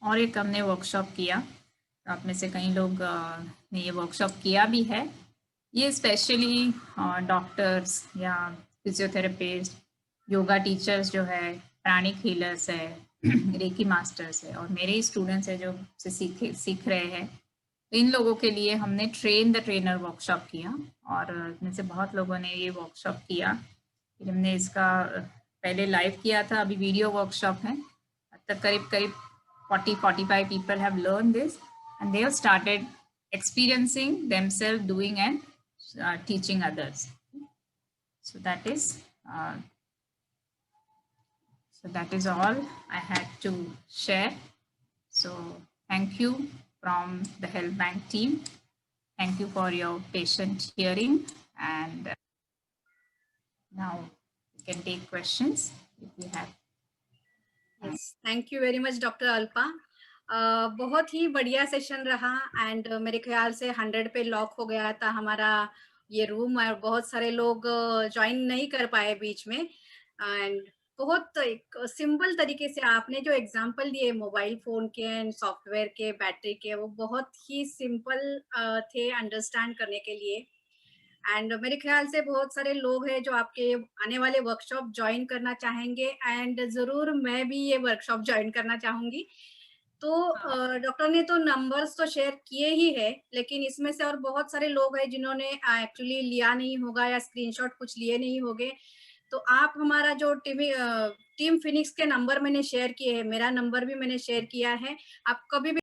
और एक हमने वर्कशॉप किया, तो आप में से कई लोग ने ये वर्कशॉप किया भी है। ये स्पेशली डॉक्टर्स या फिजियोथेरेपिस्ट, योगा टीचर्स जो है, प्राणिक हीलर्स है, रेकी मास्टर्स है, और मेरे ही स्टूडेंट्स है जो सीख रहे हैं, तो इन लोगों के लिए हमने ट्रेन द ट्रेनर वर्कशॉप किया। और इनमें से बहुत लोगों ने ये वर्कशॉप किया। फिर हमने इसका पहले लाइव किया था, अभी वीडियो वर्कशॉप है। अब तक करीब 40-45 people have learned this and they have started experiencing themselves doing and teaching others. So that is So that is all I had to share. So thank you from the Health Bank team. Thank you for your patient hearing. And now we can take questions if you have. Yes, thank you very much doctor Alpa. बहुत ही बढ़िया session रहा and मेरे ख्याल से 100 पे lock हो गया था हमारा ये रूम और बहुत सारे लोग ज्वाइन नहीं कर पाए बीच में. एंड बहुत एक सिंपल तरीके से आपने जो एग्जांपल दिए मोबाइल फोन के एंड सॉफ्टवेयर के बैटरी के, वो बहुत ही सिंपल थे अंडरस्टैंड करने के लिए. एंड मेरे ख्याल से बहुत सारे लोग हैं जो आपके आने वाले वर्कशॉप ज्वाइन करना चाहेंगे एंड जरूर मैं भी ये वर्कशॉप ज्वाइन करना चाहूंगी. तो डॉक्टर ने तो नंबर्स तो शेयर किए ही है, लेकिन इसमें से और बहुत सारे लोग हैं जिन्होंने एक्चुअली लिया नहीं होगा या स्क्रीनशॉट कुछ लिए नहीं होंगे. तो आप हमारा जो टीम फिनिक्स के नंबर मैंने शेयर किए हैं, मेरा नंबर भी मैंने शेयर किया है, आप कभी भी